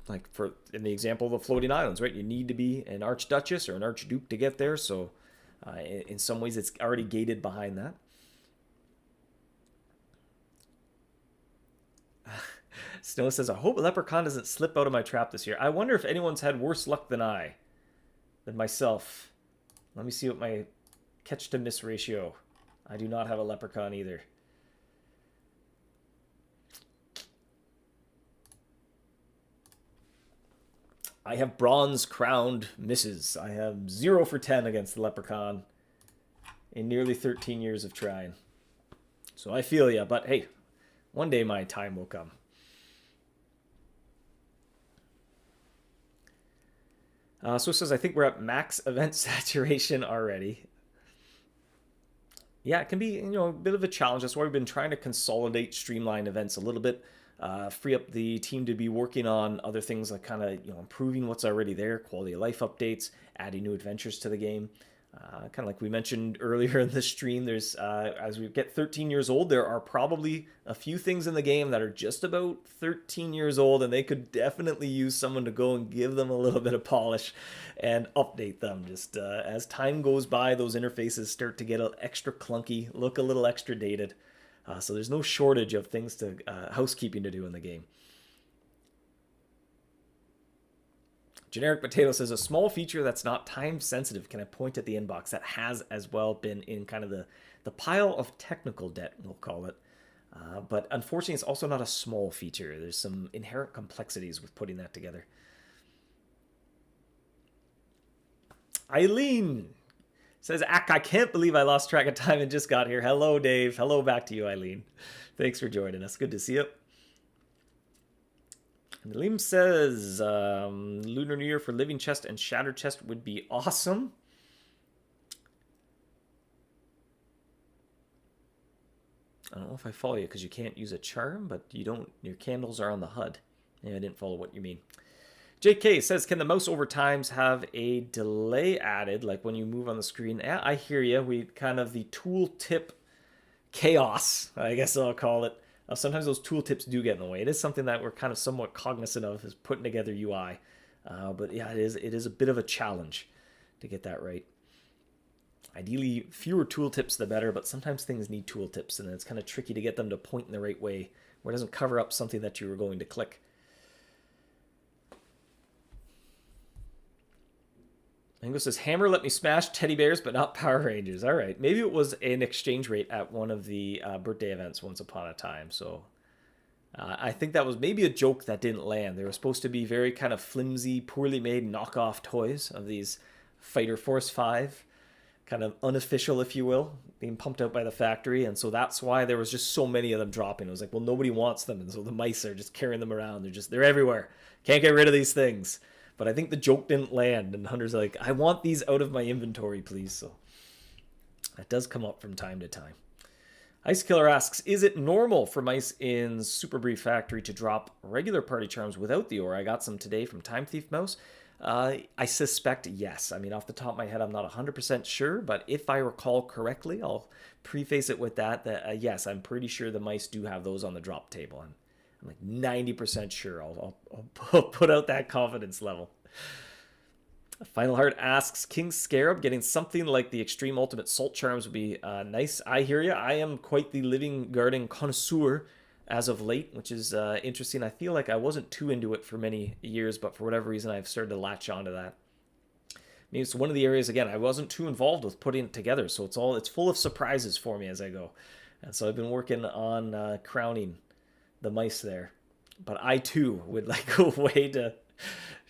like for in the example of the floating islands, right? You need to be an archduchess or an archduke to get there. So in some ways, it's already gated behind that. Snow says, I hope a leprechaun doesn't slip out of my trap this year. I wonder if anyone's had worse luck than myself. Let me see what my catch to miss ratio. I do not have a leprechaun either. I have bronze crowned misses. I have 0 for 10 against the leprechaun in nearly 13 years of trying. So I feel ya, but hey, one day my time will come. So it says, I think we're at max event saturation already. Yeah, it can be, a bit of a challenge. That's why we've been trying to consolidate, streamline events a little bit, free up the team to be working on other things like kind of, improving what's already there, quality of life updates, adding new adventures to the game. Kind of like we mentioned earlier in the stream, there's as we get 13 years old, there are probably a few things in the game that are just about 13 years old, and they could definitely use someone to go and give them a little bit of polish and update them. Just as time goes by, those interfaces start to get a extra clunky, look a little extra dated. So there's no shortage of things to housekeeping to do in the game. Generic Potato says, a small feature that's not time sensitive. Can I point at the inbox? That has as well been in kind of the pile of technical debt, we'll call it. But unfortunately, it's also not a small feature. There's some inherent complexities with putting that together. Eileen says, I can't believe I lost track of time and just got here. Hello, Dave. Hello back to you, Eileen. Thanks for joining us. Good to see you. And Liam says, Lunar New Year for Living Chest and Shattered Chest would be awesome. I don't know if I follow you because you can't use a charm, but your candles are on the HUD. Yeah, I didn't follow what you mean. JK says, can the mouse over times have a delay added, like when you move on the screen? Yeah, I hear you. We kind of the tooltip chaos, I guess I'll call it. Sometimes those tooltips do get in the way. It is something that we're kind of somewhat cognizant of, is putting together UI. But yeah, it is a bit of a challenge to get that right. Ideally, fewer tooltips the better, but sometimes things need tooltips, and it's kind of tricky to get them to point in the right way, where it doesn't cover up something that you were going to click. Mango says, Hammer let me smash teddy bears, but not Power Rangers. All right. Maybe it was an exchange rate at one of the birthday events once upon a time. So I think that was maybe a joke that didn't land. They were supposed to be very kind of flimsy, poorly made knockoff toys of these Fighter Force 5, kind of unofficial, if you will, being pumped out by the factory. And so that's why there was just so many of them dropping. It was like, well, nobody wants them. And so the mice are just carrying them around. They're everywhere. Can't get rid of these things. But I think the joke didn't land, and Hunter's like, I want these out of my inventory, please. So that does come up from time to time. Ice Killer asks, is it normal for mice in Super Brief Factory to drop regular party charms without the ore? I got some today from Time Thief Mouse. I suspect yes. I mean, off the top of my head, I'm not 100% sure, but if I recall correctly, I'll preface it with that yes, I'm pretty sure the mice do have those on the drop table. And I'm like 90% sure. I'll put out that confidence level. Final Heart asks, King Scarab getting something like the Extreme Ultimate Salt Charms would be nice. I hear you. I am quite the Living Garden connoisseur as of late, which is interesting. I feel like I wasn't too into it for many years, but for whatever reason, I've started to latch onto that. Maybe it's one of the areas, again, I wasn't too involved with putting it together, so it's full of surprises for me as I go. And so I've been working on crowning the mice there, but I too would like a way to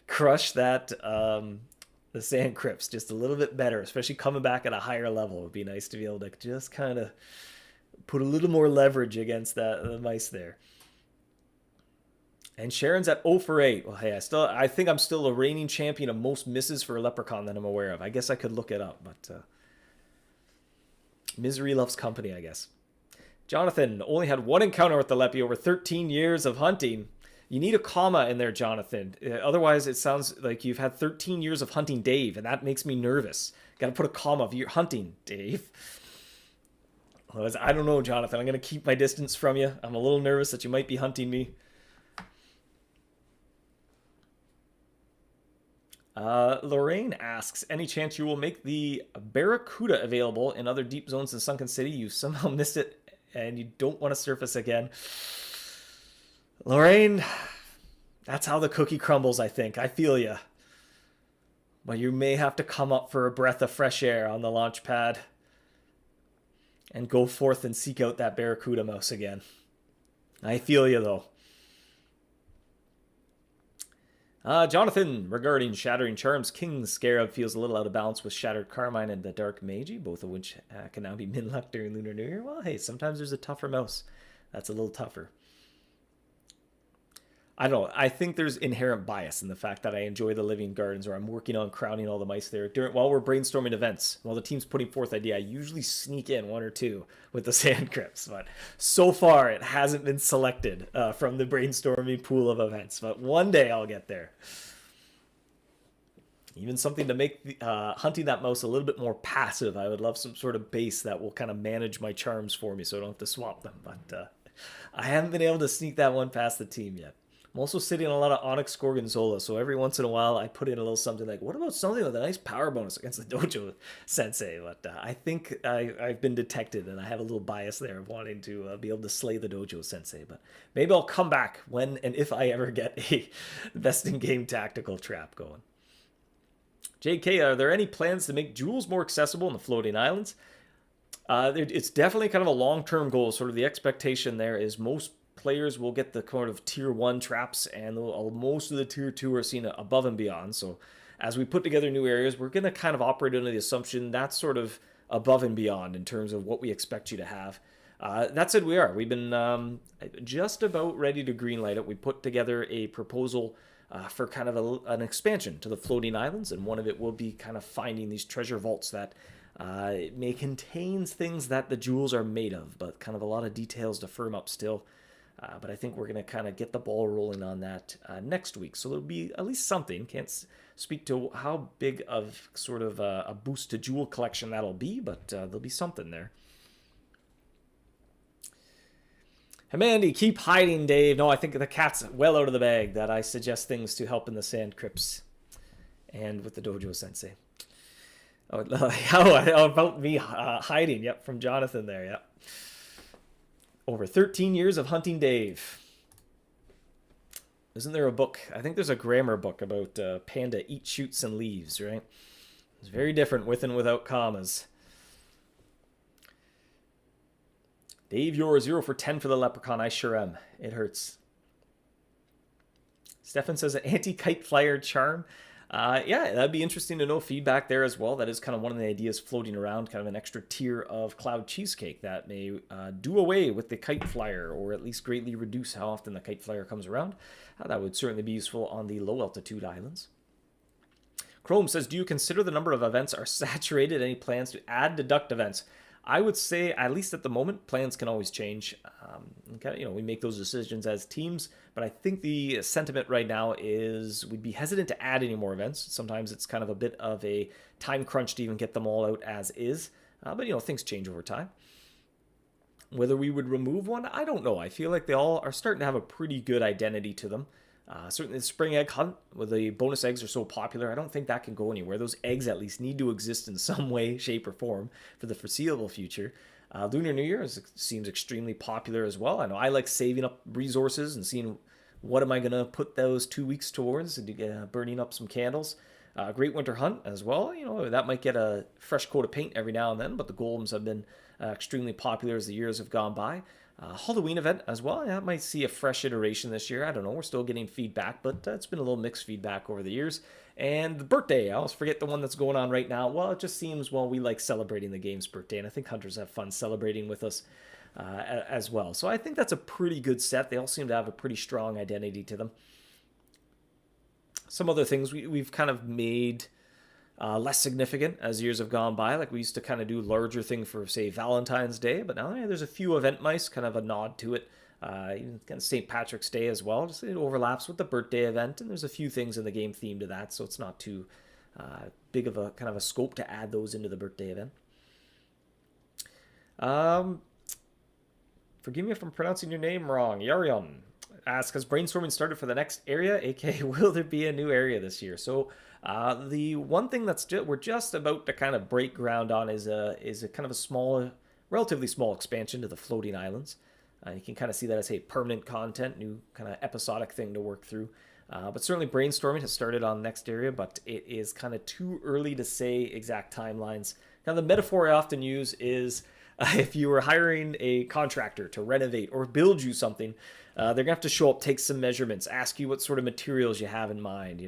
crush that the sand crypts just a little bit better, especially coming back at a higher level. It would be nice to be able to just kind of put a little more leverage against the mice there. And Sharon's at 0 for 8. Well, hey, I think I'm still a reigning champion of most misses for a leprechaun that I'm aware of. I guess I could look it up, but misery loves company, I guess. Jonathan only had one encounter with the Leppy over 13 years of hunting. You need a comma in there, Jonathan. Otherwise, it sounds like you've had 13 years of hunting Dave, and that makes me nervous. Got to put a comma if you're hunting Dave. Otherwise, I don't know, Jonathan. I'm going to keep my distance from you. I'm a little nervous that you might be hunting me. Lorraine asks, any chance you will make the Barracuda available in other deep zones in Sunken City? You somehow missed it and you don't want to surface again. Lorraine, that's how the cookie crumbles, I think. I feel you. But you may have to come up for a breath of fresh air on the launch pad and go forth and seek out that Barracuda mouse again. I feel you, though. Jonathan, regarding Shattering Charms, King Scarab feels a little out of balance with Shattered Carmine and the Dark Magi, both of which can now be min-luck during Lunar New Year. Well, hey, sometimes there's a tougher mouse. That's a little tougher. I don't know. I think there's inherent bias in the fact that I enjoy the Living Gardens, or I'm working on crowning all the mice there. While we're brainstorming events, while the team's putting forth idea, I usually sneak in one or two with the Sand Crypts. But so far, it hasn't been selected from the brainstorming pool of events. But one day I'll get there. Even something to make hunting that mouse a little bit more passive. I would love some sort of base that will kind of manage my charms for me so I don't have to swap them. But I haven't been able to sneak that one past the team yet. I'm also sitting on a lot of Onyx Gorgonzola, so every once in a while I put in a little something like, what about something with a nice power bonus against the Dojo Sensei? But I think I've been detected, and I have a little bias there of wanting to be able to slay the Dojo Sensei. But maybe I'll come back when and if I ever get a best-in-game tactical trap going. JK, are there any plans to make jewels more accessible in the floating islands? It's definitely kind of a long-term goal. Sort of the expectation there is most players will get the kind of tier 1 traps, and most of the tier 2 are seen above and beyond. So as we put together new areas, we're going to kind of operate under the assumption that's sort of above and beyond in terms of what we expect you to have. That said, we've been just about ready to greenlight it. We put together a proposal for kind of an expansion to the floating islands, and one of it will be kind of finding these treasure vaults that may contain things that the jewels are made of, but kind of a lot of details to firm up still. But I think we're going to kind of get the ball rolling on that next week. So there'll be at least something. Can't speak to how big of sort of a boost to jewel collection that'll be, but there'll be something there. Mandy, keep hiding, Dave. No, I think the cat's well out of the bag that I suggest things to help in the Sand Crypts and with the Dojo Sensei. Oh, about me hiding. Yep, from Jonathan there. Yep. Over 13 years of hunting Dave. Isn't there a book? I think there's a grammar book about panda eat shoots and leaves, right? It's very different with and without commas. Dave, you're 0 for 10 for the leprechaun. I sure am. It hurts. Stefan says an anti-kite flyer charm. Yeah, that'd be interesting to know feedback there as well. That is kind of one of the ideas floating around, kind of an extra tier of cloud cheesecake that may do away with the kite flyer, or at least greatly reduce how often the kite flyer comes around. That would certainly be useful on the low altitude islands. Chrome says, do you consider the number of events are saturated? Any plans to add deduct events? I would say, at least at the moment, plans can always change. We make those decisions as teams, but I think the sentiment right now is we'd be hesitant to add any more events. Sometimes it's kind of a bit of a time crunch to even get them all out as is, but things change over time. Whether we would remove one, I don't know. I feel like they all are starting to have a pretty good identity to them. Certainly the spring egg hunt, where the bonus eggs are so popular, I don't think that can go anywhere. Those eggs at least need to exist in some way, shape, or form for the foreseeable future. Lunar New Year seems extremely popular as well. I know I like saving up resources and seeing what am I going to put those 2 weeks towards, burning up some candles. Great Winter Hunt as well. That might get a fresh coat of paint every now and then, but the golems have been extremely popular as the years have gone by. Halloween event as well. That might see a fresh iteration this year. I don't know. We're still getting feedback, but it's been a little mixed feedback over the years. And the birthday, I always forget the one that's going on right now. Well, it just seems, we like celebrating the game's birthday, and I think hunters have fun celebrating with us as well. So I think that's a pretty good set. They all seem to have a pretty strong identity to them. Some other things we've kind of made less significant as years have gone by. Like we used to kind of do larger thing for, say, Valentine's Day, but now there's a few event mice, kind of a nod to it. Even kind of St. Patrick's Day as well. Just it overlaps with the birthday event, and there's a few things in the game themed to that, so it's not too big of a kind of a scope to add those into the birthday event. Forgive me if I'm pronouncing your name wrong. Yarion asks, has brainstorming started for the next area? aka, will there be a new area this year? So the one thing we're just about to kind of break ground on is a kind of a small, relatively small expansion to the floating islands. You can kind of see that as a permanent content, new kind of episodic thing to work through. But certainly brainstorming has started on next area, but it is kind of too early to say exact timelines. Now, the metaphor I often use is if you were hiring a contractor to renovate or build you something, they're going to have to show up, take some measurements, ask you what sort of materials you have in mind.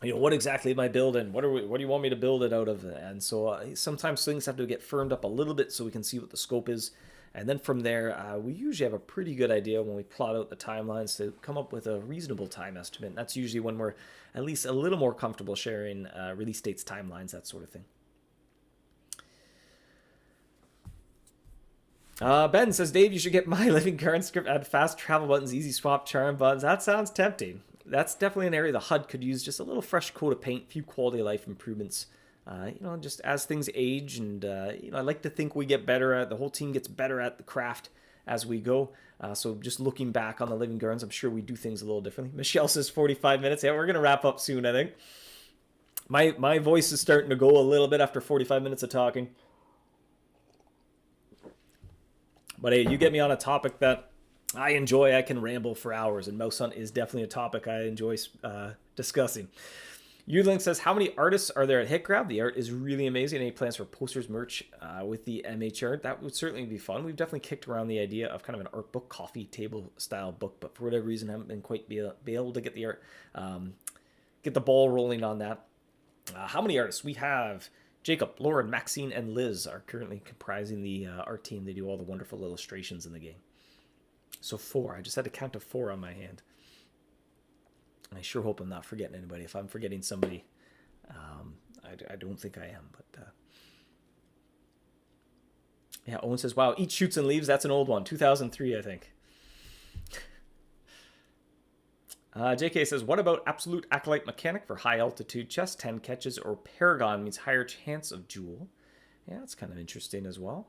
What exactly am I building? What do you want me to build it out of? And so sometimes things have to get firmed up a little bit so we can see what the scope is. And then from there, we usually have a pretty good idea when we plot out the timelines to come up with a reasonable time estimate. And that's usually when we're at least a little more comfortable sharing release dates, timelines, that sort of thing. Ben says, Dave, you should get My Living Current script, add fast travel buttons, easy swap, charm buttons. That sounds tempting. That's definitely an area the HUD could use just a little fresh coat of paint, a few quality of life improvements. Just as things age, and I like to think we get better at, the whole team gets better at the craft as we go. So just looking back on the Living Gardens, I'm sure we do things a little differently. Michelle says 45 minutes. Yeah, we're going to wrap up soon, I think. My voice is starting to go a little bit after 45 minutes of talking. But hey, you get me on a topic that I enjoy, I can ramble for hours, and MouseHunt is definitely a topic I enjoy discussing. Udlink says, how many artists are there at HitGrab? The art is really amazing. Any plans for posters, merch with the MH art? That would certainly be fun. We've definitely kicked around the idea of kind of an art book, coffee table style book, but for whatever reason, haven't been quite be able to get the art, get the ball rolling on that. How many artists? We have Jacob, Lauren, Maxine, and Liz are currently comprising the art team. They do all the wonderful illustrations in the game. So 4. I just had to count to 4 on my hand. I sure hope I'm not forgetting anybody. If I'm forgetting somebody, I don't think I am. But yeah, Owen says, wow, Eat, Shoots, and Leaves. That's an old one. 2003, I think. JK says, what about Absolute Acolyte Mechanic for high altitude chest? 10 catches or Paragon means higher chance of jewel. Yeah, that's kind of interesting as well.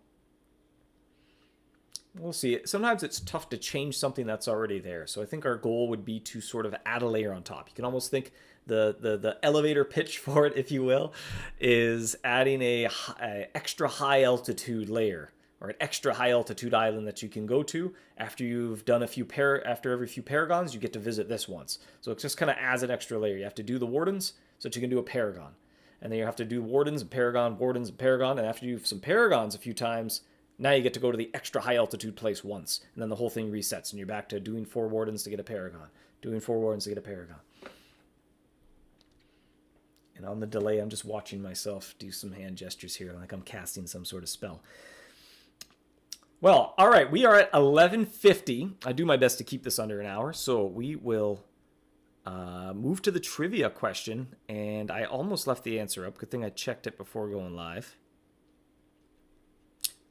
We'll see. Sometimes it's tough to change something that's already there. So I think our goal would be to sort of add a layer on top. You can almost think the elevator pitch for it, if you will, is adding a extra high altitude layer, or an extra high altitude island that you can go to after you've done after every few Paragons. You get to visit this once. So it just kind of adds an extra layer. You have to do the Wardens so that you can do a Paragon, and then you have to do Wardens and Paragon, Wardens and Paragon, and after you do some Paragons a few times, now you get to go to the extra high altitude place once, and then the whole thing resets, and you're back to doing 4 Wardens to get a Paragon, doing 4 Wardens to get a Paragon. And on the delay, I'm just watching myself do some hand gestures here, like I'm casting some sort of spell. Well, all right, we are at 11:50. I do my best to keep this under an hour, so we will move to the trivia question, and I almost left the answer up. Good thing I checked it before going live.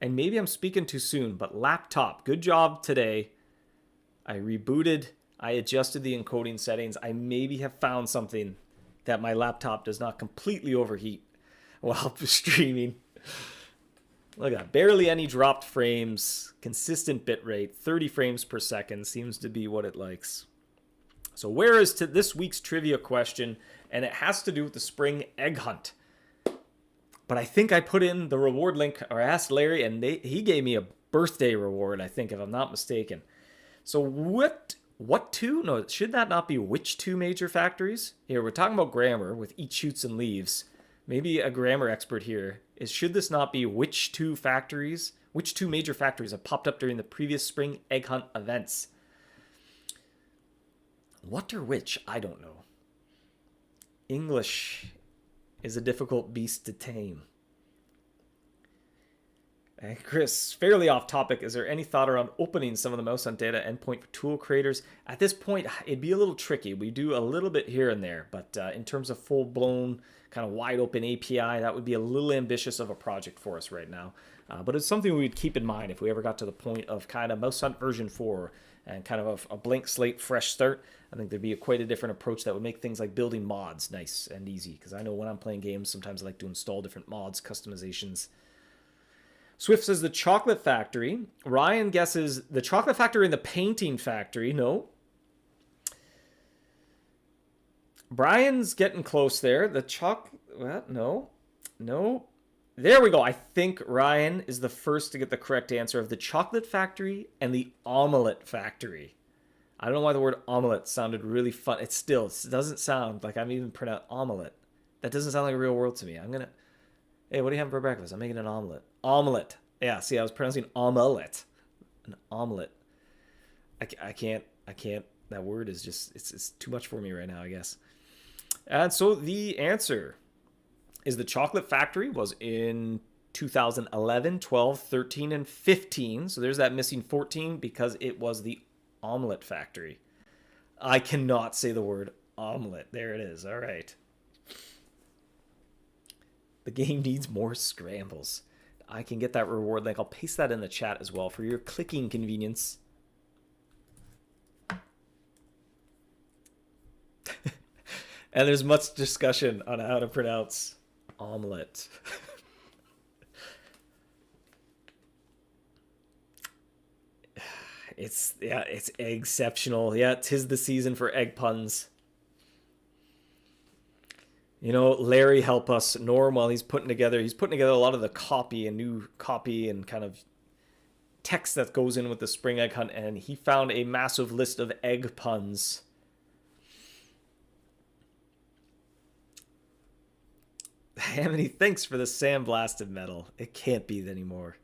And maybe I'm speaking too soon, but laptop, good job today. I rebooted, I adjusted the encoding settings. I maybe have found something that my laptop does not completely overheat while streaming. Look at that, barely any dropped frames, consistent bitrate, 30 frames per second seems to be what it likes. So where is to this week's trivia question? And it has to do with the spring egg hunt. But I think I put in the reward link, or asked Larry, and he gave me a birthday reward, I think, if I'm not mistaken. So what 2? No, should that not be which 2 major factories? Here, we're talking about grammar with Eat, Shoots, and Leaves. Maybe a grammar expert here is, should this not be which 2 factories, which 2 major factories have popped up during the previous spring egg hunt events? What or which? I don't know. English is a difficult beast to tame. And Chris, fairly off topic, is there any thought around opening some of the MouseHunt data endpoint for tool creators? At this point, it'd be a little tricky. We do a little bit here and there, but in terms of full-blown, kind of wide-open API, that would be a little ambitious of a project for us right now. But it's something we'd keep in mind if we ever got to the point of kind of MouseHunt version 4 and kind of a blank slate, fresh start. I think there'd be quite a different approach that would make things like building mods nice and easy. Because I know when I'm playing games, sometimes I like to install different mods, customizations. Swift says the chocolate factory. Ryan guesses the chocolate factory and the painting factory. No. Brian's getting close there. The well, no. No. There we go. I think Ryan is the first to get the correct answer of the chocolate factory and the omelet factory. I don't know why the word omelet sounded really fun. It doesn't sound like I'm even pronouncing omelet. That doesn't sound like a real word to me. Hey, what are you having for breakfast? I'm making an omelet. Omelet. Yeah, see, I was pronouncing omelet. An omelet. I can't. That word is just, it's too much for me right now, I guess. And so the answer is the chocolate factory was in 2011, 12, 13, and 15. So there's that missing 14 because it was the omelet factory. I cannot say the word omelet. There it is. All right. The game needs more scrambles. I can get that reward link. I'll paste that in the chat as well for your clicking convenience. And there's much discussion on how to pronounce omelet. It's exceptional. Yeah, 'tis the season for egg puns. You know, Larry help us. Norm, while he's putting together a lot of the copy and new copy and kind of text that goes in with the spring egg hunt, and he found a massive list of egg puns. Hamony, thanks for the sandblasted medal. It can't be anymore.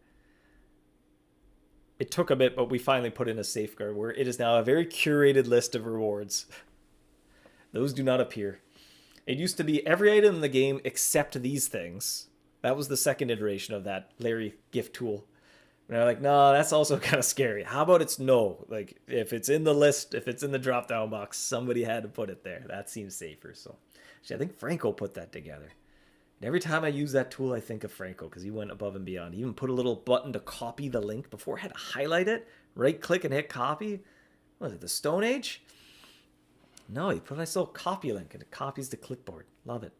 It took a bit, but we finally put in a safeguard where it is now a very curated list of rewards. Those do not appear. It used to be every item in the game except these things. That was the second iteration of that Larry gift tool. And they're like, no, that's also kind of scary. How about it's no? Like, if it's in the list, if it's in the drop-down box, somebody had to put it there. That seems safer. So, actually, I think Franco put that together. And every time I use that tool, I think of Franco because he went above and beyond. He even put a little button to copy the link before I had to highlight it, right-click and hit copy. What is it, the Stone Age? No, he put a nice little copy link and it copies the clipboard. Love it.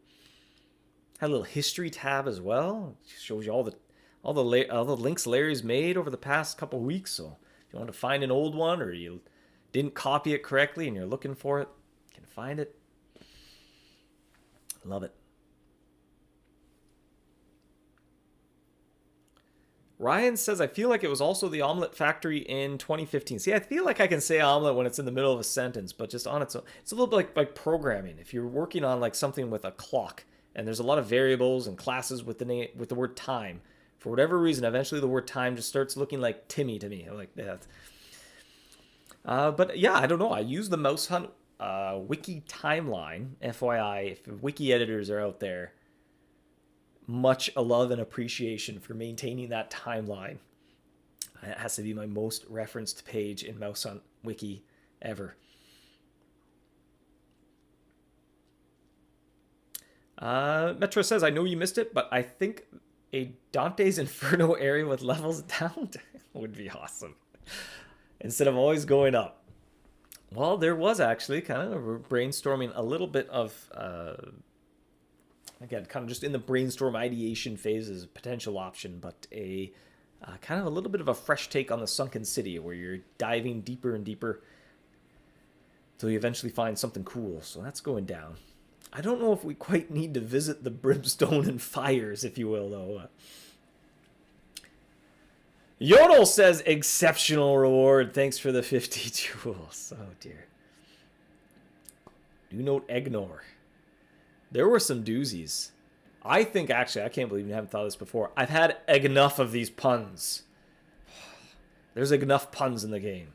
Had a little history tab as well. It shows you all the links Larry's made over the past couple weeks. So if you want to find an old one or you didn't copy it correctly and you're looking for it, you can find it. Love it. Ryan says, I feel like it was also the omelet factory in 2015. See, I feel like I can say omelet when it's in the middle of a sentence, but just on its own. It's a little bit like programming. If you're working on like something with a clock, and there's a lot of variables and classes with the word time. For whatever reason, eventually the word time just starts looking like Timmy to me. Like that. But yeah, I don't know. I use the MouseHunt wiki timeline. FYI, if wiki editors are out there, much love and appreciation for maintaining that timeline. It has to be my most referenced page in MouseHunt wiki ever. Metro says, I know you missed it, but I think a Dante's Inferno area with levels down would be awesome. Instead of always going up. Well, there was actually kind of brainstorming a little bit of... Again, kind of just in the brainstorm ideation phase is a potential option, but a kind of a little bit of a fresh take on the Sunken City where you're diving deeper and deeper until you eventually find something cool. So that's going down. I don't know if we quite need to visit the brimstone and fires, if you will, though. Yodel says, exceptional reward. Thanks for the 50 jewels. Oh, dear. Do note Egnor. There were some doozies. I think, actually, I can't believe you haven't thought of this before. I've had enough of these puns. There's enough puns in the game.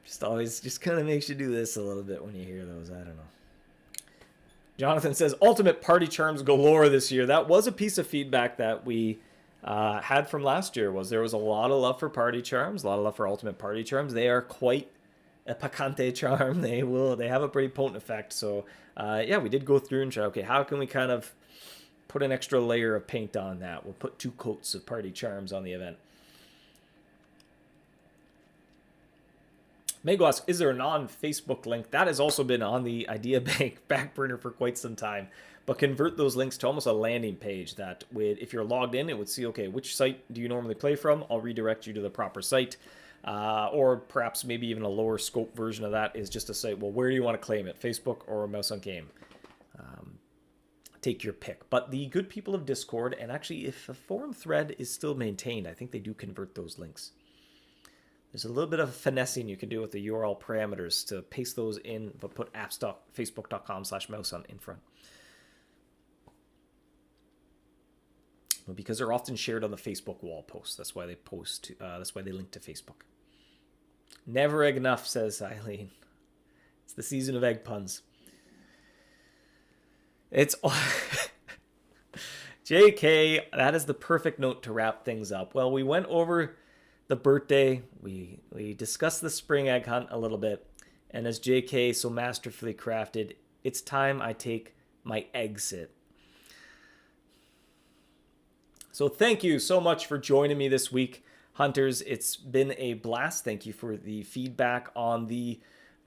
Just kind of makes you do this a little bit when you hear those. I don't know. Jonathan says, ultimate party charms galore this year. That was a piece of feedback that we had from last year. There was a lot of love for party charms, a lot of love for ultimate party charms. They are quite a picante charm. They have a pretty potent effect. So yeah, we did go through and try, okay, how can we kind of put an extra layer of paint on that? We'll put 2 coats of party charms on the event. Mago asks, is there a non-Facebook link? That has also been on the Idea Bank back burner for quite some time. But convert those links to almost a landing page that would, if you're logged in, it would see, okay, which site do you normally play from? I'll redirect you to the proper site. Or perhaps maybe even a lower scope version of that is just to say, well, where do you want to claim it? Facebook or MouseHunt game? Take your pick. But the good people of Discord, and actually if a forum thread is still maintained, I think they do convert those links. There's a little bit of finessing you can do with the URL parameters to paste those in, but put apps.facebook.com/mousehunt in front. Well, because they're often shared on the Facebook wall posts. That's why they post. That's why they link to Facebook. Never egg enough, says Eileen. It's the season of egg puns. It's JK, that is the perfect note to wrap things up. Well, we went over the birthday. We discussed the spring egg hunt a little bit. And as JK so masterfully crafted, it's time I take my exit. So thank you so much for joining me this week, hunters. It's been a blast. Thank you for the feedback on the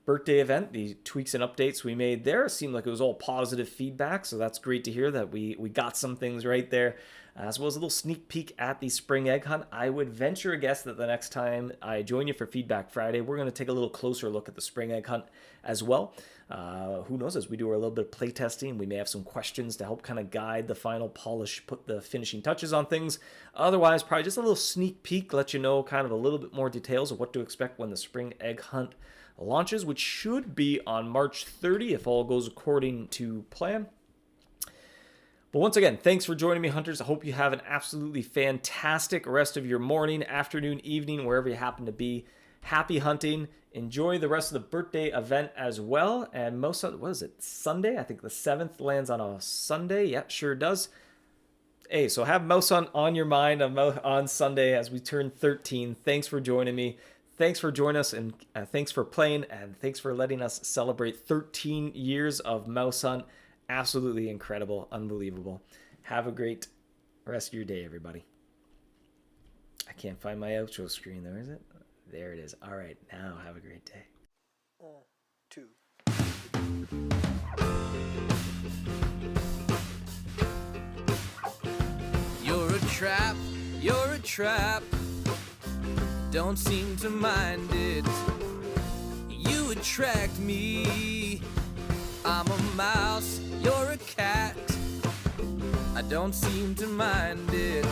birthday event, the tweaks and updates we made there. It seemed like it was all positive feedback, so that's great to hear that we got some things right there, as well as a little sneak peek at the spring egg hunt. I would venture a guess that the next time I join you for Feedback Friday, we're going to take a little closer look at the spring egg hunt as well. Who knows, as we do our little bit of play testing, we may have some questions to help kind of guide the final polish, put the finishing touches on things. Otherwise, probably just a little sneak peek, let you know kind of a little bit more details of what to expect when the spring egg hunt launches, which should be on March 30 if all goes according to plan. But once again, thanks for joining me, hunters. I hope you have an absolutely fantastic rest of your morning, afternoon, evening, wherever you happen to be. Happy hunting. Enjoy the rest of the birthday event as well. And MouseHunt, what is it, Sunday? I think the 7th lands on a Sunday. Yep, sure does. Hey, so have MouseHunt on your mind on Sunday as we turn 13. Thanks for joining me. Thanks for joining us, and thanks for playing, and thanks for letting us celebrate 13 years of MouseHunt. Absolutely incredible, unbelievable. Have a great rest of your day, everybody. I can't find my outro screen, though, is it? There it is. All right, now have a great day. 1, 2. You're a trap, you're a trap. Don't seem to mind it. You attract me. I'm a mouse, you're a cat. I don't seem to mind it.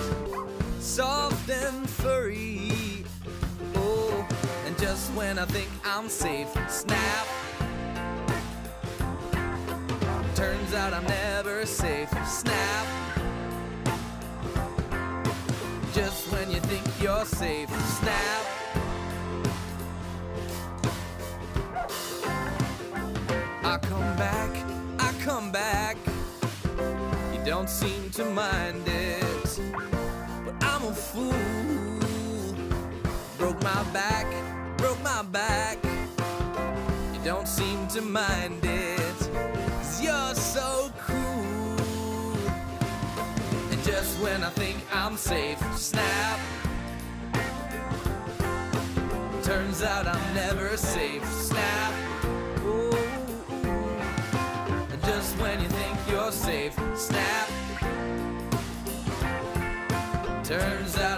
Soft and furry. Oh, and just when I think I'm safe, snap. Turns out I'm never safe, snap. Just when you think you're safe, snap. I come back. You don't seem to mind it, but I'm a fool. Broke my back. You don't seem to mind it, 'cause you're so cool. And just when I think I'm safe, snap. Turns out I'm never safe, snap. Ooh. And just when you think you're safe, snap. Turns out